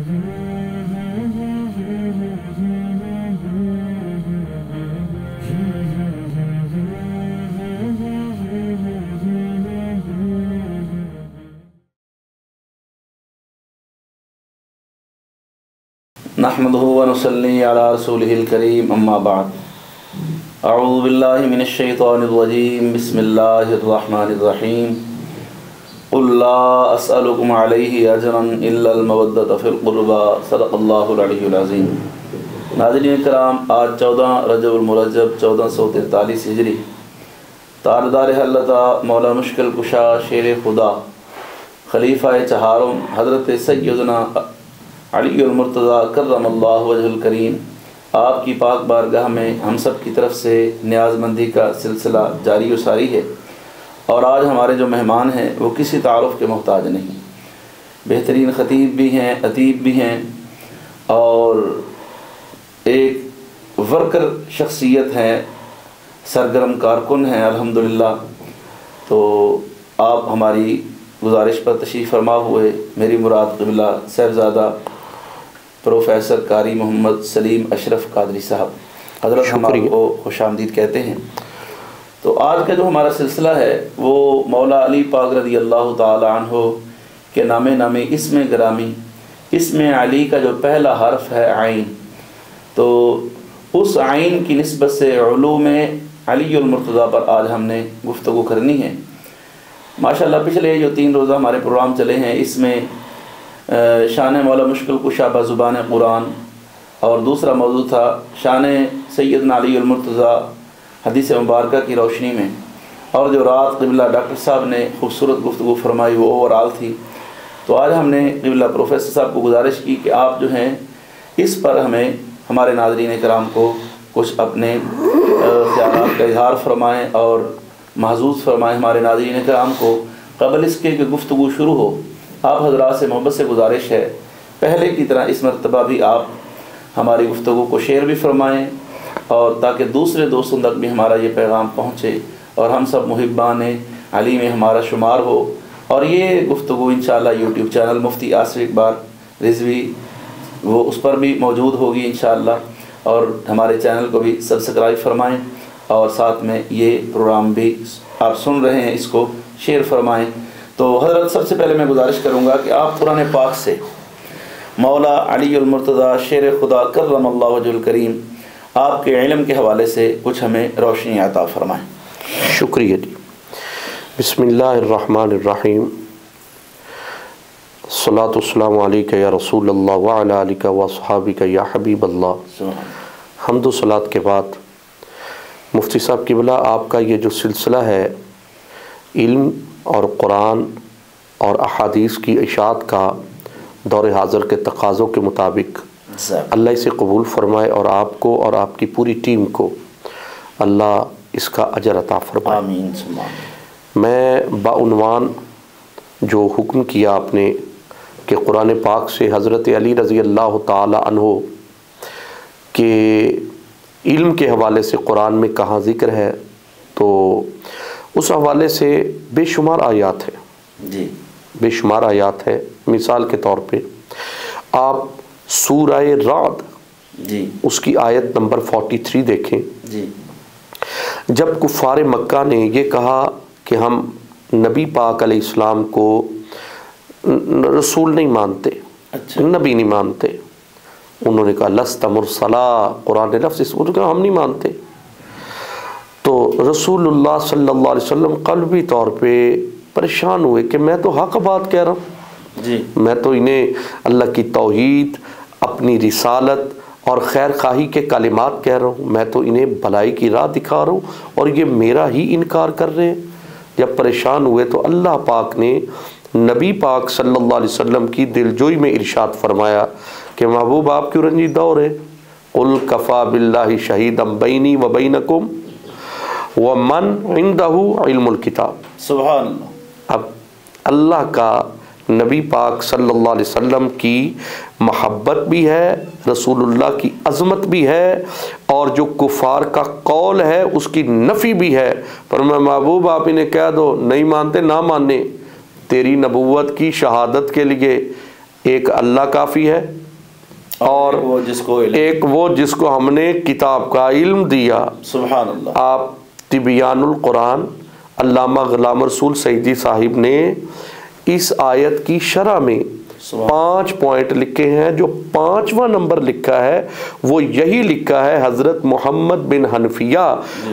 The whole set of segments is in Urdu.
نحمده ونصلي على رسوله الكريم اما بعد اعوذ باللہ من الشیطان الرجیم بسم اللہ الرحمن الرحیم قل لا اسألكم علیہ اجرا الا المودۃ فی القربى صدق اللہ العلی العظیم۔ ناظرین کرام، آج 14 رجب المرجب 1443 ہجری، تاجدار حلتا مولا مشکل کشا شیر خدا خلیفہ چہارم حضرت سیدنا علی المرتضیٰ کرم اللہ وجہ الکریم آپ کی پاک بارگاہ میں ہم سب کی طرف سے نیاز مندی کا سلسلہ جاری و ساری ہے، اور آج ہمارے جو مہمان ہیں وہ کسی تعارف کے محتاج نہیں، بہترین خطیب بھی ہیں، ادیب بھی ہیں، اور ایک ورکر شخصیت ہیں، سرگرم کارکن ہیں الحمدللہ۔ تو آپ ہماری گزارش پر تشریف فرما ہوئے میری مراد قبلہ صاحبزادہ پروفیسر قاری محمد سلیم اشرف قادری صاحب، حضرت ہمارے کو خوش آمدید کہتے ہیں۔ تو آج کا جو ہمارا سلسلہ ہے وہ مولا علی پاک رضی اللہ تعالی عنہ کے نام اسم گرامی، اسم علی کا جو پہلا حرف ہے عین، تو اس عین کی نسبت سے علوم علی المرتضیٰ پر آج ہم نے گفتگو کرنی ہے۔ ماشاءاللہ پچھلے جو 3 روزہ ہمارے پروگرام چلے ہیں، اس میں شان مولا مشکل کشا بزبان قرآن، اور دوسرا موضوع تھا شان سیدنا علی المرتضیٰ حدیث مبارکہ کی روشنی میں، اور جو رات قبلہ ڈاکٹر صاحب نے خوبصورت گفتگو فرمائی وہ اوورآل تھی۔ تو آج ہم نے قبلہ پروفیسر صاحب کو گزارش کی کہ آپ جو ہیں اس پر ہمیں ہمارے ناظرین کرام کو کچھ اپنے خیالات کا اظہار فرمائیں اور محظوظ فرمائیں ہمارے ناظرین کرام کو۔ قبل اس کے کہ گفتگو شروع ہو، آپ حضرات سے محبت سے گزارش ہے پہلے کی طرح اس مرتبہ بھی آپ ہماری گفتگو کو شیئر بھی فرمائیں، اور تاکہ دوسرے دوستوں تک بھی ہمارا یہ پیغام پہنچے اور ہم سب محبان علی میں ہمارا شمار ہو۔ اور یہ گفتگو انشاءاللہ یوٹیوب چینل مفتی آصف اقبال رضوی وہ اس پر بھی موجود ہوگی انشاءاللہ، اور ہمارے چینل کو بھی سبسکرائب فرمائیں، اور ساتھ میں یہ پروگرام بھی آپ سن رہے ہیں اس کو شیئر فرمائیں۔ تو حضرت سب سے پہلے میں گزارش کروں گا کہ آپ قرآن پاک سے مولا علی المرتضیٰ شیر خدا کرم اللہ وجہ الکریم آپ کے علم کے حوالے سے کچھ ہمیں روشنی عطا فرمائیں۔ شکریہ جی۔ بسم اللہ الرحمن الرحیم، الصلاۃ والسلام علیک یا رسول اللہ وعلی آلک واصحابک یا حبیب اللہ۔ حمد و صلاۃ کے بعد مفتی صاحب قبلہ آپ کا یہ جو سلسلہ ہے علم اور قرآن اور احادیث کی اشاعت کا دور حاضر کے تقاضوں کے مطابق اللہ اسے قبول فرمائے، اور آپ کو اور آپ کی پوری ٹیم کو اللہ اس کا اجر عطا فرمائے۔ آمین۔ میں بعنوان جو حکم کیا آپ نے کہ قرآن پاک سے حضرت علی رضی اللہ تعالی عنہ کے علم کے حوالے سے قرآن میں کہاں ذکر ہے، تو اس حوالے سے بے شمار آیات ہیں جی، بے شمار آیات ہیں۔ مثال کے طور پہ آپ سورہ رعد جی، اس کی آیت نمبر 43 دیکھیں۔ جی، جب کفار مکہ نے یہ کہا کہ ہم نبی پاک علیہ السلام کو رسول نہیں مانتے، نبی نہیں مانتے، انہوں نے کہا لست مرسلا، قرآن نے لفظ اس کو کہا ہم نہیں مانتے، تو رسول اللہ صلی اللہ علیہ وسلم قلبی طور پہ پریشان ہوئے کہ میں تو حق بات کہہ رہا ہوں، جی، میں تو انہیں اللہ کی توحید، اپنی رسالت اور خیر خواہی کے کلمات کہہ رہا ہوں، میں تو انہیں بھلائی کی راہ دکھا رہا ہوں، اور یہ میرا ہی انکار کر رہے ہیں۔ جب پریشان ہوئے تو اللہ پاک نے نبی پاک صلی اللہ علیہ وسلم کی دلجوئی میں ارشاد فرمایا کہ محبوب آپ کیوں رنجیدہ ہو رہے؟ قل کفا باللہ شہیدا بینی و بینکم ومن عندہ علم الکتاب۔ سبحان اللہ۔ اب اللہ کا نبی پاک صلی اللہ علیہ وسلم کی محبت بھی ہے، رسول اللہ کی عظمت بھی ہے، اور جو کفار کا قول ہے اس کی نفی بھی ہے۔ فرمایا محبوب آپ انہیں کہہ دو نہیں مانتے نہ مانے، تیری نبوت کی شہادت کے لیے ایک اللہ کافی ہے، اور ایک وہ جس کو ہم نے کتاب کا علم دیا۔ سبحان اللہ۔ آپ تبیان القرآن علامہ غلام رسول سعیدی صاحب نے اس آیت کی شرح میں 5 پوائنٹ لکھے ہیں۔ جو 5واں نمبر لکھا ہے وہ یہی لکھا ہے، حضرت محمد بن حنفیہ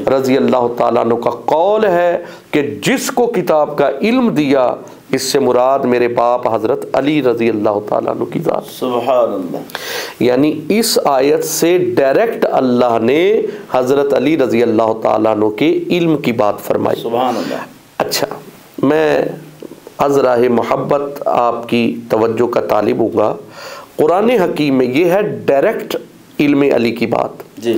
رضی اللہ تعالیٰ عنہ کا قول ہے کہ جس کو کتاب کا علم دیا، اس سے مراد میرے باپ حضرت علی رضی اللہ تعالیٰ عنہ کی ذات۔ سبحان اللہ۔ یعنی اس آیت سے ڈائریکٹ اللہ نے حضرت علی رضی اللہ تعالیٰ عنہ کے علم کی بات فرمائی۔ سبحان اللہ۔ اچھا، میں از راہ محبت آپ کی توجہ کا طالب ہوں گا۔ قرآن حکیم میں یہ ہے ڈائریکٹ علم علی کی بات۔ جی،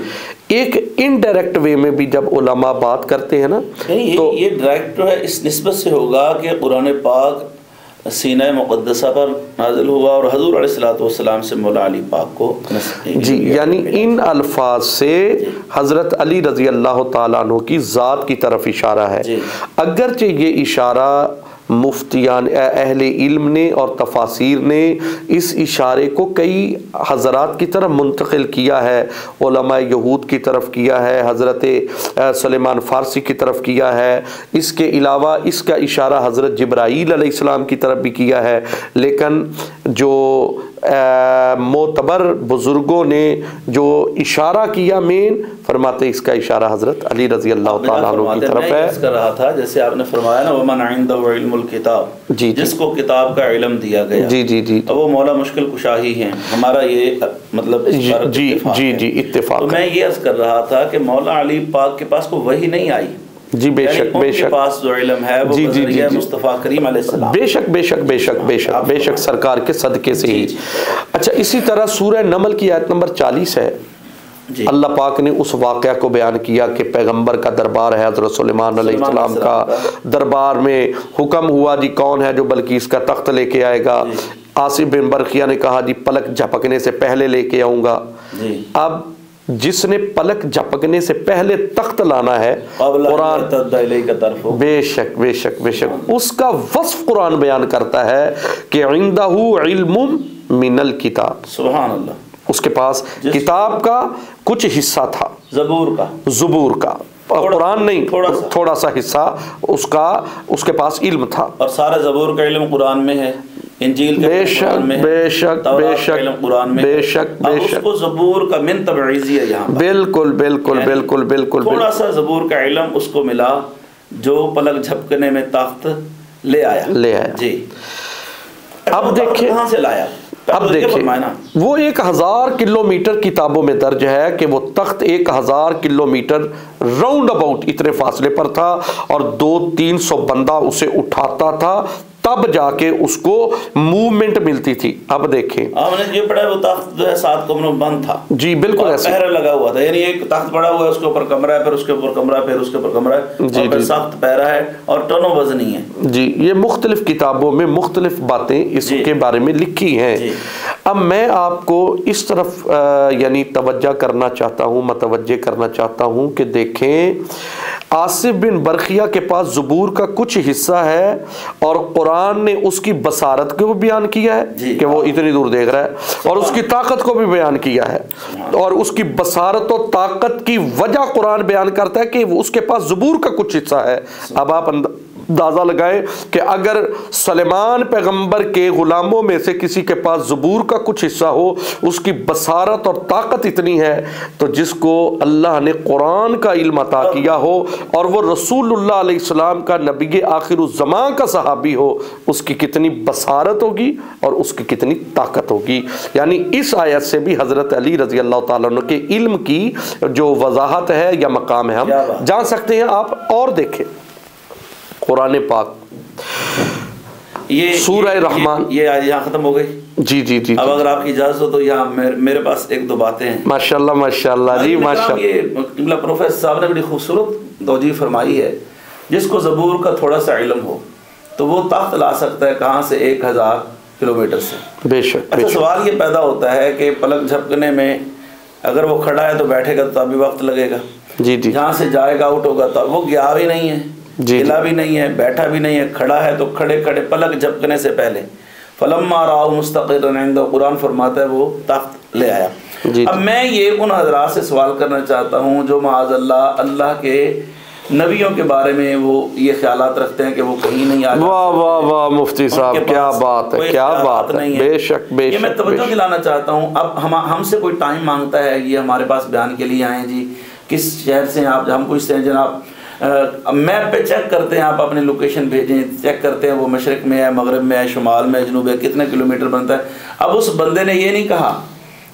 ایک انڈائریکٹ وے میں بھی جب علماء بات کرتے ہیں نا، تو یہ ڈائریکٹ ہے اس نسبت سے ہوگا کہ قرآن پاک سینہ مقدسہ پر نازل ہوا اور حضور علیہ الصلوۃ والسلام سے مولا علی پاک کو جی، یعنی ان الفاظ سے حضرت علی رضی اللہ تعالیٰ عنہ کی ذات کی طرف اشارہ ہے۔ اگرچہ یہ اشارہ مفتیان اہل علم نے اور تفاسیر نے اس اشارے کو کئی حضرات کی طرف منتقل کیا ہے، علماء یہود کی طرف کیا ہے، حضرت سلیمان فارسی کی طرف کیا ہے، اس کے علاوہ اس کا اشارہ حضرت جبرائیل علیہ السلام کی طرف بھی کیا ہے، لیکن جو معتبر بزرگوں نے جو اشارہ کیا مین فرماتے اس کا اشارہ حضرت علی رضی اللہ تعالیٰ عنہ کی طرف ہے۔ میں کر رہا تھا جیسے آپ نے فرمایا نا وَمَنْ عِنْدَهُ عِلْمُ الْكِتَابِ، جی جس کو کتاب کا علم دیا گیا، جی جی جی، تو وہ مولا مشکل کشا ہی ہیں۔ ہمارا یہ مطلب جی جی جی اتفاق۔ تو میں یہ عرض کر رہا تھا کہ مولا علی پاک کے پاس کوئی وحی نہیں آئی، جی بے شک بے شک، ان کے پاس جو علم ہے وہ بذریعہ مصطفیٰ کریم علیہ السلام، بے شک بے شک بے شک بے شک بے شک سرکار کے صدقے سے ہی۔ اچھا، اسی طرح سورہ نمل کی آیت نمبر 40 ہے، اللہ پاک نے اس واقعہ کو بیان کیا کہ پیغمبر کا دربار ہے، حضرت سلیمان علیہ السلام کا دربار میں حکم ہوا جی کون ہے جو بلقیس کا تخت لے کے آئے گا۔ عاصم بن برقیہ نے کہا جی پلک جھپکنے سے پہلے لے کے آؤں گا۔ اب جس نے پلک جھپکنے سے پہلے تخت لانا ہے قرآن، بے شک بے شک بے شک، اس کا وصف قرآن بیان کرتا ہے کہ عندہ علم من الکتاب، سبحان اللہ، اس کے پاس کتاب کا کچھ حصہ تھا، زبور کا قرآن نہیں، تھوڑا سا حصہ اس کے پاس علم تھا، اور سارا زبور کا علم قرآن میں ہے، انجیل کا قرآن میں ہے، بے شک بے شک قرآن میں، بے شک بے شک، اس کو زبور کا من تبعیضی ہے یہاں، بالکل بالکل بالکل بالکل، تھوڑا سا زبور کا علم اس کو ملا جو پلک جھپکنے میں تخت لے آیا۔ جی، اب دیکھیں کہاں سے لایا؟ اب دیکھیں وہ 1000 کلومیٹر کتابوں میں درج ہے کہ وہ تخت 1000 کلومیٹر راؤنڈ اباؤٹ اتنے فاصلے پر تھا، اور 200-300 بندہ اسے اٹھاتا تھا، تب جا کے اس کو موومنٹ ملتی تھی۔ اب دیکھیں آپ نے یہ پڑھا وہ تخت جو ہے 7 کمروں بند تھا، جی بالکل ایسے پہرہ لگا ہوا تھا، یعنی ایک تخت پڑا ہوا ہے، اس کے اوپر کمرہ ہے، پھر اس کے اوپر کمرہ ہے، پھر اس کے اوپر کمرہ ہے، اور پھر سخت پہرہ ہے اور ٹن و وزنی ہے۔ جی، یہ مختلف کتابوں میں مختلف باتیں اس کے بارے میں لکھی ہیں۔ اب میں آپ کو اس طرف یعنی توجہ کرنا چاہتا ہوں، متوجہ کرنا چاہتا ہوں کہ دیکھیں عاصم بن برقیہ کے پاس زبور کا کچھ حصہ ہے، اور قرآن نے اس کی بصارت کو بھی بیان کیا ہے کہ وہ اتنی دور دیکھ رہا ہے، اور اس کی طاقت کو بھی بیان کیا ہے، اور اس کی بصارت و طاقت کی وجہ قرآن بیان کرتا ہے کہ اس کے پاس زبور کا کچھ حصہ ہے۔ اب آپ اندازہ لگائیں کہ اگر سلیمان پیغمبر کے غلاموں میں سے کسی کے پاس زبور کا کچھ حصہ ہو، اس کی بصارت اور طاقت اتنی ہے، تو جس کو اللہ نے قرآن کا علم عطا کیا ہو اور وہ رسول اللہ علیہ السلام کا نبی آخر الزمان کا صحابی ہو، اس کی کتنی بصارت ہوگی اور اس کی کتنی طاقت ہوگی۔ یعنی اس آیت سے بھی حضرت علی رضی اللہ تعالیٰ عنہ کے علم کی جو وضاحت ہے یا مقام ہے ہم جان سکتے ہیں۔ آپ اور دیکھیں قرآن پاک سورہ رحمان، یہ یہاں ختم ہو گئی۔ جی جی جی، اب اگر آپ کی اجازت ہو تو یہاں میرے پاس 1-2 باتیں ہیں۔ ماشاءاللہ ماشاءاللہ جی ماشاءاللہ، یہ قبلہ پروفیسر صاحب نے بڑی خوبصورت توجیہ فرمائی ہے، جس کو زبور کا تھوڑا سا علم ہو تو وہ تخت لا سکتا ہے کہاں سے؟ 1000 کلومیٹر سے۔ بے شک۔ اچھا، سوال یہ پیدا ہوتا ہے کہ پلک جھپکنے میں اگر وہ کھڑا ہے تو بیٹھے گا تو ابھی وقت لگے گا، جی جی، جہاں سے جائے گا آؤٹ ہوگا تو وہ گیا بھی نہیں ہے، ہلا بھی نہیں ہے، بیٹھا بھی نہیں ہے، کھڑا ہے تو کھڑے کھڑے پلک جھپکنے سے پہلے فلما رأوا مستقرا عنده، قرآن فرماتا ہے وہ تخت لے آیا۔ اب میں یہ ان حضرات سے سوال کرنا چاہتا ہوں جو معاذ اللہ اللہ کے نبیوں کے بارے میں وہ یہ خیالات رکھتے ہیں کہ وہ کہیں نہیں آ جاتے۔ واہ واہ واہ مفتی صاحب کیا بات ہے، کیا بات ہے، بے شک بے شک۔ یہ میں توجہ دلانا چاہتا ہوں۔ اب ہم سے کوئی ٹائم مانگتا ہے، یہ ہمارے پاس بیان کے لیے آئے جی کس شہر سے آپ، ہم پوچھتے ہیں جناب میپ پہ چیک کرتے ہیں، آپ اپنی لوکیشن بھیجیں، چیک کرتے ہیں وہ مشرق میں ہے، مغرب میں ہے، شمال میں ہے، جنوب ہے، کتنے کلومیٹر بنتا ہے۔ اب اس بندے نے یہ نہیں کہا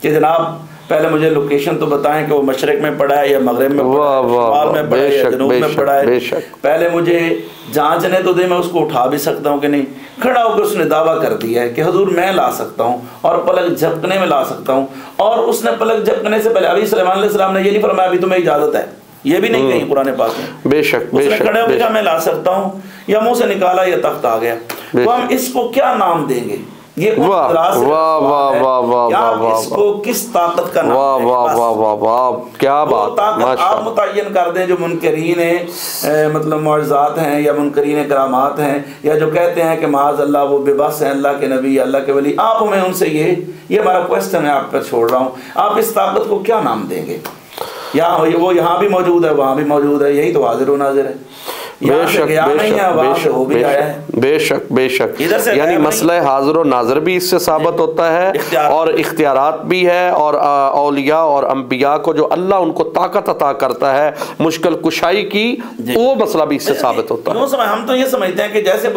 کہ جناب پہلے مجھے لوکیشن تو بتائیں کہ وہ مشرق میں پڑا ہے یا مغرب میں پڑا ہے، شمال میں پڑا ہے یا جنوب میں پڑا ہے، پہلے مجھے جانچنے تو دے، میں اس کو اٹھا بھی سکتا ہوں کہ نہیں۔ کھڑا ہو کے اس نے دعویٰ کر دیا ہے کہ حضور میں لا سکتا ہوں اور پلک جھپکنے میں لا سکتا ہوں، اور اس نے پلک جھپکنے سے پہلے ابھی سلیمان علیہ السلام نے یہ نہیں فرمایا ابھی تمہیں اجازت ہے، یہ بھی نہیں کہیں قرآن پاک میں۔ بے شک بے شک، کھڑے ہو کے کہا میں لا سکتا ہوں، یا منہ سے نکالا یہ تخت آ گیا، تو ہم اس کو کیا نام دیں گے؟ یہ واہ واہ واہ واہ واہ واہ، اس کو کس طاقت کا نام دیں؟ واہ واہ واہ واہ واہ، کیا بات، آپ متعین کر دیں جو منکرین مطلب معجزات ہیں یا منکرین کرامات ہیں، یا جو کہتے ہیں کہ معاذ اللہ وہ بے بس ہیں، اللہ کے نبی اللہ کے ولی، آپ ہمیں ان سے یہ ہمارا کویسچن ہے آپ پر چھوڑ رہا ہوں، آپ اس طاقت کو کیا نام دیں گے؟ یا وہ یہاں بھی موجود ہے وہاں بھی موجود ہے، یہی تو حاضر و ناظر ہے، بے شک بے شک بے شک، یعنی مسئلہ حاضر و ناظر بھی اس سے ثابت ہوتا ہے، اور اختیارات بھی ہے، اور اولیاء اور انبیاء کو جو اللہ ان کو طاقت عطا کرتا ہے مشکل کشائی کی، وہ مسئلہ بھی اس سے ثابت ہوتا ہے۔ ہم تو یہ سمجھتے ہیں کہ جیسے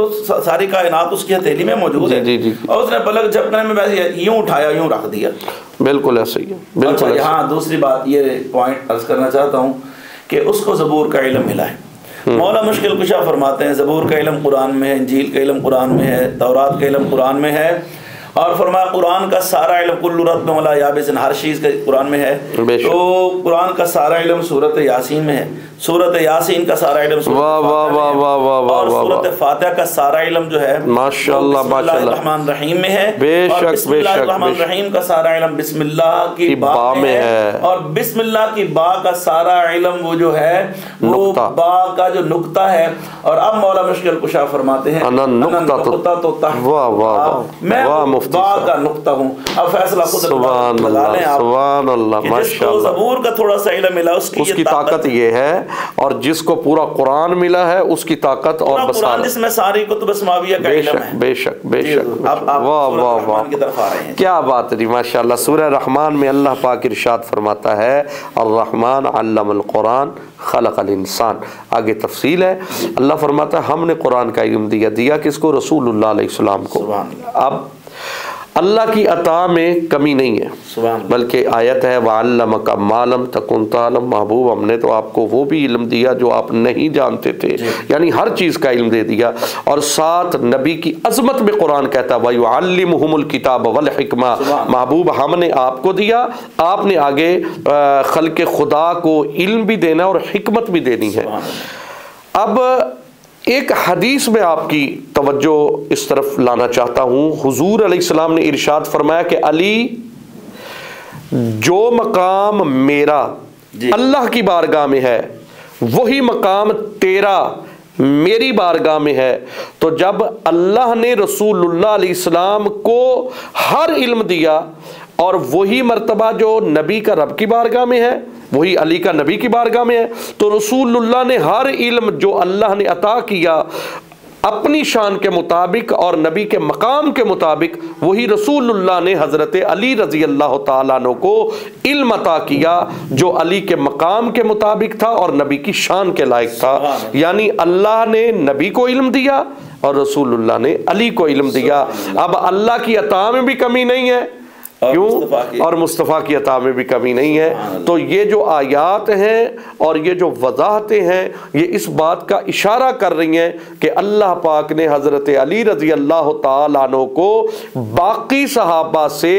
ساری کائنات اس کی ہتھیلی میں موجود ہے اور اس نے پلک جھپکنے میں یوں اٹھایا یوں رکھ دیا، بالکل ایسے ہی ہے، بالکل۔ یہاں دوسری بات یہ پوائنٹ عرض کرنا چاہتا ہوں کہ اس کو زبور کا علم ملا ہے۔ مولا مشکل کشا فرماتے ہیں زبور کا علم قرآن میں ہے، انجیل کا علم قرآن میں ہے، تورات کا علم قرآن میں ہے، اور فرمایا قرآن کا سارا علم کل رطب ولا یابس، ہر چیز کا قرآن میں ہے۔ تو قرآن کا سارا علم سورۃ یاسین میں ہے، سورۃ یاسین کا سارا علم اور سورۃ فاتحہ کا سارا علم جو ہے ماشاءاللہ بسم اللہ الرحمن الرحیم میں ہے، اور بسم اللہ الرحمن الرحیم کا سارا علم بسم اللہ کی با میں ہے، اور بسم اللہ کی با کا سارا علم وہ جو ہے وہ با کا جو نقطہ ہے۔ اور اب مولا مشکل کشا فرماتے ہیں میں با کا نقطہ ہوں۔ اب فیصلہ خود لگا لیں آپ، سبحان اللہ، جس کو زبور کا تھوڑا سا علم ملا اس کی طاقت یہ ہے، اور جس کو پورا قرآن ملا ہے اس کی طاقت اور بصارت، جس میں ساری کتب سماویہ کا علم ہے۔ بے شک بے شک، واہ واہ واہ، کیا بات ہے ماشاءاللہ۔ سورہ رحمان میں اللہ پاک ارشاد فرماتا ہے الرحمن علم القرآن خلق الانسان، آگے تفصیل ہے۔ اللہ فرماتا ہے ہم نے قرآن کا علم دیا کس کو؟ رسول اللہ علیہ السلام کو۔ اب اللہ کی عطا میں کمی نہیں ہے، بلکہ آیت ہے وَعَلَّمَكَ مَا لَمْ تَكُنْ تَعْلَمْ، محبوب ہم نے تو آپ کو وہ بھی علم دیا جو آپ نہیں جانتے تھے، یعنی ہر چیز کا علم دے دیا۔ اور ساتھ نبی کی عظمت میں قرآن کہتا ہے وَيُعَلِّمُهُمُ الْكِتَابَ وَالْحِكْمَةَ، محبوب ہم نے آپ کو دیا، آپ نے آگے خلق خدا کو علم بھی دینا اور حکمت بھی دینی ہے۔ اب ایک حدیث میں آپ کی توجہ اس طرف لانا چاہتا ہوں، حضور علیہ السلام نے ارشاد فرمایا کہ علی جو مقام میرا اللہ کی بارگاہ میں ہے وہی مقام تیرا میری بارگاہ میں ہے۔ تو جب اللہ نے رسول اللہ علیہ السلام کو ہر علم دیا، اور وہی مرتبہ جو نبی کا رب کی بارگاہ میں ہے وہی علی کا نبی کی بارگاہ میں ہے، تو رسول اللہ نے ہر علم جو اللہ نے عطا کیا اپنی شان کے مطابق اور نبی کے مقام کے مطابق، وہی رسول اللہ نے حضرت علی رضی اللہ تعالیٰ عنہ کو علم عطا کیا جو علی کے مقام کے مطابق تھا اور نبی کی شان کے لائق تھا۔ یعنی اللہ نے نبی کو علم دیا اور رسول اللہ نے علی کو علم دیا۔ اب اللہ کی عطا میں بھی کمی نہیں ہے، کیوں؟ اور مصطفیٰ کی عطا میں بھی کمی نہیں ہے۔ تو یہ جو آیات ہیں اور یہ جو وضاحتیں ہیں یہ اس بات کا اشارہ کر رہی ہیں کہ اللہ پاک نے حضرت علی رضی اللہ تعالیٰ عنہ کو باقی صحابہ سے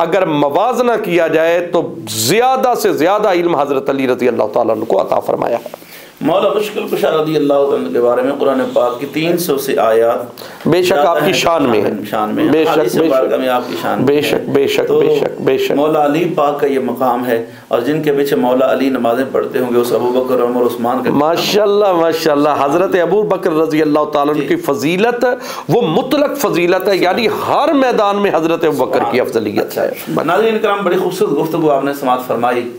اگر موازنہ کیا جائے تو زیادہ سے زیادہ علم حضرت علی رضی اللہ تعالیٰ عنہ کو عطا فرمایا ہے۔ مولا مشکل کشا رضی اللہ عنہ کے بارے میں قرآن پاک کی 300 سے آیات بے شک آپ کی شان میں ہے، شان میں بے شک حدیث مبارکہ میں آپ کی شان بے شک بے شک بے شک بے شک مولا علی پاک کا یہ مقام ہے، اور جن کے پیچھے مولا علی نمازیں پڑھتے ہوں گے اس ابو بکر عمر عثمان کے ماشاءاللہ ماشاءاللہ حضرت ابو بکر رضی اللہ تعالیٰ عنہ کی فضیلت وہ مطلق فضیلت ہے، یعنی ہر میدان میں حضرت ابو بکر کی افضلیت ہے۔ ناظرین کرام، بڑی خوبصورت گفتگو آپ نے سماعت فرمائی،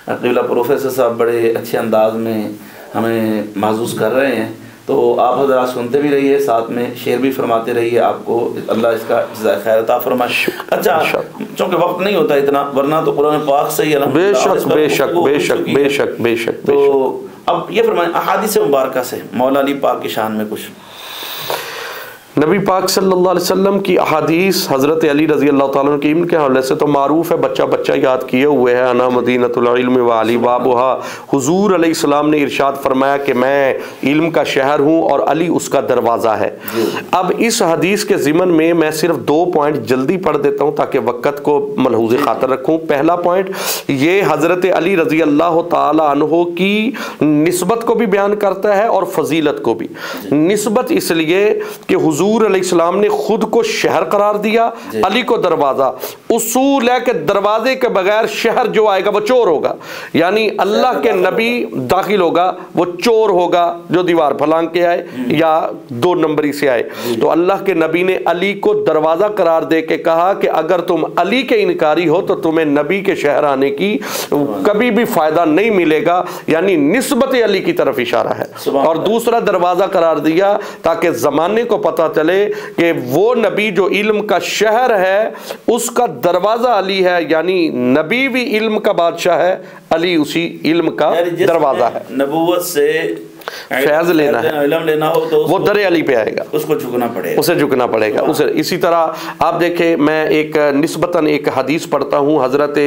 قبلہ پروفیسر صاحب بڑے اچھے انداز میں ہمیں محظوظ کر رہے ہیں، تو آپ حضرات سنتے بھی رہیے، ساتھ میں شیئر بھی فرماتے رہیے، آپ کو اللہ اس کا جزائے خیر عطا فرمائے۔ اچھا، چونکہ وقت نہیں ہوتا اتنا، ورنہ تو قرآن پاک سے ہی بے شک بے شک بے شک بے شک بے شک۔ تو اب یہ فرمائیں احادیث مبارکہ سے مولا علی پاک کی شان میں کچھ۔ نبی پاک صلی اللہ علیہ وسلم کی احادیث حضرت علی رضی اللہ تعالیٰ عنہ کے علم کے حوالے سے تو معروف ہے، بچہ بچہ یاد کیے ہوئے ہے، انا مدینۃ العلم وعلی بابھا۔ حضور علیہ السلام نے ارشاد فرمایا کہ میں علم کا شہر ہوں اور علی اس کا دروازہ ہے۔ اب اس حدیث کے ضمن میں میں صرف 2 پوائنٹ جلدی پڑھ دیتا ہوں تاکہ وقت کو ملحوظ خاطر رکھوں۔ پہلا پوائنٹ یہ حضرت علی رضی اللہ تعالیٰ عنہ کی نسبت کو بھی بیان کرتا ہے اور فضیلت کو بھی۔ نسبت اس لیے کہ حضور علیہ السلام نے خود کو شہر قرار دیا، علی کو دروازہ۔ اصول ہے کہ دروازے کے بغیر شہر جو آئے گا وہ چور ہوگا، یعنی اللہ کے نبی داخل ہوگا وہ چور ہوگا جو دیوار پھلانگ کے آئے یا 2 نمبری سے آئے۔ تو اللہ کے نبی نے علی کو دروازہ قرار دے کے کہا کہ اگر تم علی کے انکاری ہو تو تمہیں نبی کے شہر آنے کی کبھی بھی فائدہ نہیں ملے گا، یعنی نسبت علی کی طرف اشارہ ہے۔ اور دوسرا دروازہ قرار دیا تاکہ زمانے کو پتہ چلے کہ وہ نبی جو علم کا شہر ہے اس کا دروازہ علی ہے، یعنی نبی بھی علم کا بادشاہ ہے، علی اسی علم کا دروازہ ہے۔ نبوت سے فیض لینا ہے، علم لینا ہو تو وہ در علی پہ آئے گا، اس کو جھکنا پڑے گا، اسے جھکنا پڑے گا اسے۔ اسی طرح آپ دیکھیں، میں ایک نسبتاً ایک حدیث پڑھتا ہوں، حضرت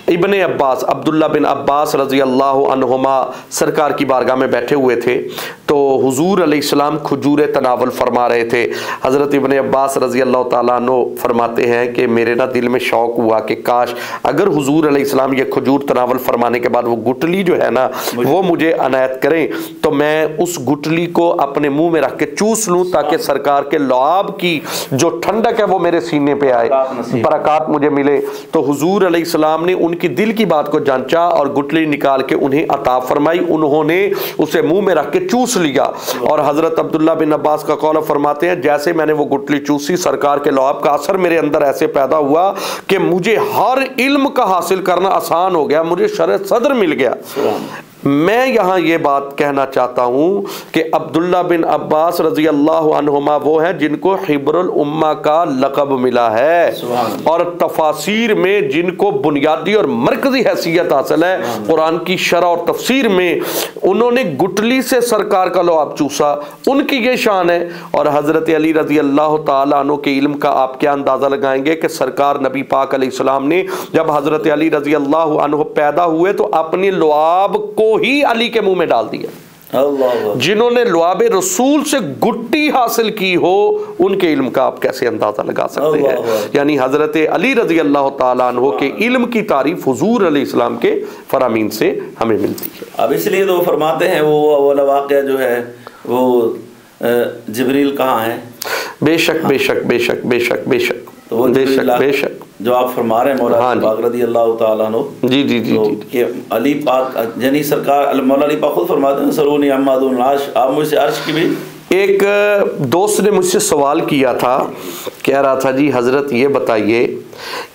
ابن عباس عبداللہ بن عباس رضی اللہ عنہما سرکار کی بارگاہ میں بیٹھے ہوئے تھے، تو حضور علیہ السلام کھجور تناول فرما رہے تھے۔ حضرت ابن عباس رضی اللہ تعالیٰ عنہ فرماتے ہیں کہ میرے نا دل میں شوق ہوا کہ کاش اگر حضور علیہ السلام یہ کھجور تناول فرمانے کے بعد وہ گٹلی جو ہے نا وہ مجھے عنایت کریں تو میں اس گٹلی کو اپنے منہ میں رکھ کے چوس لوں تاکہ سرکار کے لعاب کی جو ٹھنڈک ہے وہ میرے سینے پہ آئے، برکات مجھے ملے۔ تو حضور علیہ السلام نے ان کی دل کی بات کو جانچا اور گٹلی نکال کے انہیں عطا فرمائی، انہوں نے اسے منہ میں رکھ کے چوس لیا۔ اور حضرت عبداللہ بن عباس کا قول فرماتے ہیں جیسے میں نے وہ گٹلی چوسی سرکار کے لعاب کا اثر میرے اندر ایسے پیدا ہوا کہ مجھے ہر علم کا حاصل کرنا آسان ہو گیا، مجھے شرح صدر مل گیا۔ میں یہاں یہ بات کہنا چاہتا ہوں کہ عبداللہ بن عباس رضی اللہ عنہما وہ ہیں جن کو حبر الامہ کا لقب ملا ہے اور تفاسیر میں جن کو بنیادی اور مرکزی حیثیت حاصل ہے۔ قرآن کی شرح اور تفسیر میں انہوں نے گٹلی سے سرکار کا لعاب چوسا، ان کی یہ شان ہے۔ اور حضرت علی رضی اللہ تعالیٰ عنہ کے علم کا آپ کیا اندازہ لگائیں گے کہ سرکار نبی پاک علیہ السلام نے جب حضرت علی رضی اللہ عنہ پیدا ہوئے تو اپنی لعاب کو ہی علی کے منہ میں ڈال دیا۔ جنہوں نے لعاب رسول سے گٹی حاصل کی ہو ان کے علم کا آپ کیسے اندازہ لگا سکتے ہیں؟ یعنی حضرت علی رضی اللہ تعالیٰ عنہ کے علم کی تعریف حضور علیہ السلام کے فرامین سے ہمیں ملتی ہے۔ اب اس لیے تو فرماتے ہیں وہ والا واقعہ جو ہے وہ جبریل کہاں ہے؟ بے شک بے شک بے شک بے شک بے شک بے شک بے شک جو آپ فرما رہے ہیں مولا علی پاک رضی اللہ تعالیٰ عنہ، جی جی جی کہ علی پاک یعنی سرکار مولا علی پاک خود فرماتے ہیں سرونی عماد العرش، آپ مجھ سے عرش کی بھی۔ ایک دوست نے مجھ سے سوال کیا تھا، کہہ رہا تھا جی حضرت یہ بتائیے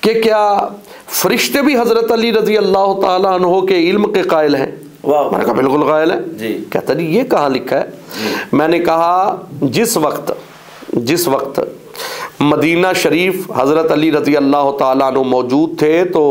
کہ کیا فرشتے بھی حضرت علی رضی اللہ تعالیٰ عنہ کے علم کے قائل ہیں؟ میں نے کہا بالکل قائل ہے۔ جی کہتا جی یہ کہاں لکھا ہے؟ میں نے کہا جس وقت مدینہ شریف حضرت علی رضی اللہ تعالیٰ عنہ موجود تھے تو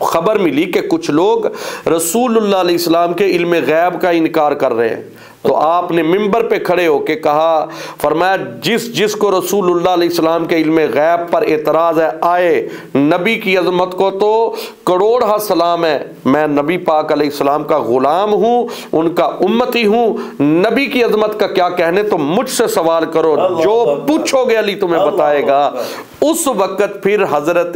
خبر ملی کہ کچھ لوگ رسول اللہ علیہ السلام کے علم غیب کا انکار کر رہے ہیں، تو آپ نے منبر پہ کھڑے ہو کے کہا، فرمایا جس کو رسول اللہ علیہ السلام کے علم غیب پر اعتراض ہے، آئے نبی کی عظمت کو تو کروڑ سلام ہے، میں نبی پاک علیہ السلام کا غلام ہوں، ان کا امتی ہوں، نبی کی عظمت کا کیا کہنے، تو مجھ سے سوال کرو، جو پوچھو گے علی تمہیں بتائے گا۔ اس وقت پھر حضرت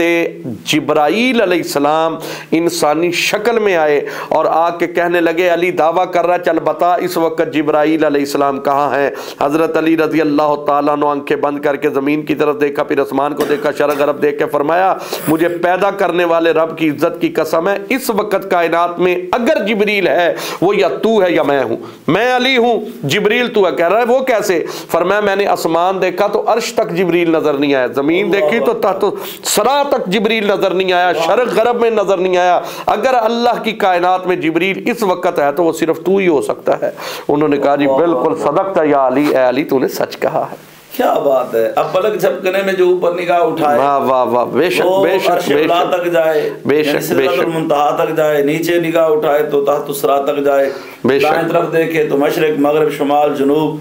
جبرائیل علیہ السلام انسانی شکل میں آئے اور آ کے کہنے لگے، علی دعویٰ کر رہا ہے، چل بتا اس وقت جبرائیل علیہ السلام کہاں ہیں؟ حضرت علی رضی اللہ تعالیٰ عنہ آنکھیں بند کر کے زمین کی طرف دیکھا، پھر آسمان کو دیکھا، شرق غرب دیکھ کے فرمایا، مجھے پیدا کرنے والے رب کی عزت کی قسم ہے، اس وقت کائنات میں اگر جبریل ہے وہ یا تو ہے یا میں ہوں، میں علی ہوں، جبریل تو ہے۔ کہہ رہا ہے وہ کیسے؟ فرمایا میں نے آسمان دیکھا تو عرش تک جبریل نظر نہیں آیا، زمین دیکھی تو تحت ثری تک جبریل نظر نہیں آیا، شرق غرب میں نظر نہیں آیا، اگر اللہ کی کائنات میں جبریل اس وقت ہے تو وہ صرف تو ہی ہو سکتا ہے۔ انہوں نے کہا جی بالکل صدقت یا علی، اے علی تو نے سچ کہا ہے۔ کیا بات ہے! اب پلک جھپکنے میں جو اوپر نگاہ اٹھائے، واہ واہ واہ، بے شک بے شک عرش بے اعلیٰ شک تک جائے، بے شک بے سدرۃ شک المنتہا تک جائے، نیچے نگاہ اٹھائے تو تحت الثری تک جائے، بے شک۔ دائیں طرف دیکھے تو مشرق مغرب شمال جنوب۔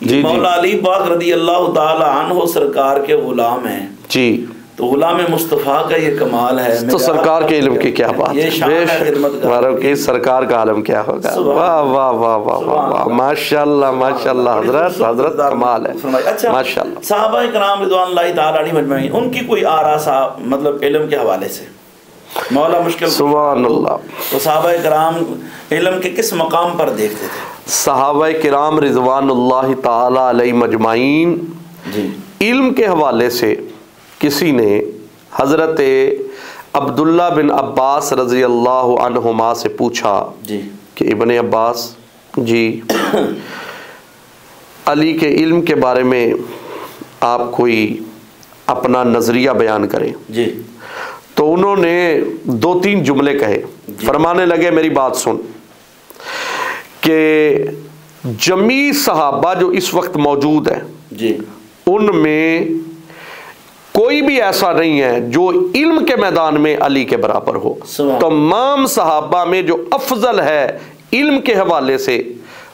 جی مولا علی پاک رضی اللہ تعالی عنہ سرکار کے غلام ہیں، جی، تو غلام مصطفیٰ کا یہ کمال ہے۔ تو سرکار کے علم کی کیا بات یہ ہے، شان بے ہے شک خدمت کا۔ ہماروں کی سرکار کا عالم کیا ہوگا، واہ واہ واہ واہ واہ، ماشاءاللہ ماشاءاللہ، حضرت کمال ہے، اچھا، ماشاءاللہ۔ صحابہ کرام رضوان اللہ تعالی علیہم اجمعین، ان کی کوئی آراء صاحب مطلب علم کے حوالے سے مولا مشکل، سبحان اللہ، تو صحابہ کرام علم کے کس مقام پر دیکھتے تھے؟ صحابہ کرام رضوان اللہ تعالی علیہم اجمعین جی، علم کے حوالے سے کسی نے حضرت عبداللہ بن عباس رضی اللہ عنہما سے پوچھا جی کہ ابن عباس جی علی کے علم کے بارے میں آپ کوئی اپنا نظریہ بیان کریں۔ جی، تو انہوں نے 2-3 جملے کہے، فرمانے لگے میری بات سن کہ جمیع صحابہ جو اس وقت موجود ہیں جی، ان میں کوئی بھی ایسا نہیں ہے جو علم کے میدان میں علی کے برابر ہو، تمام صحابہ میں جو افضل ہے علم کے حوالے سے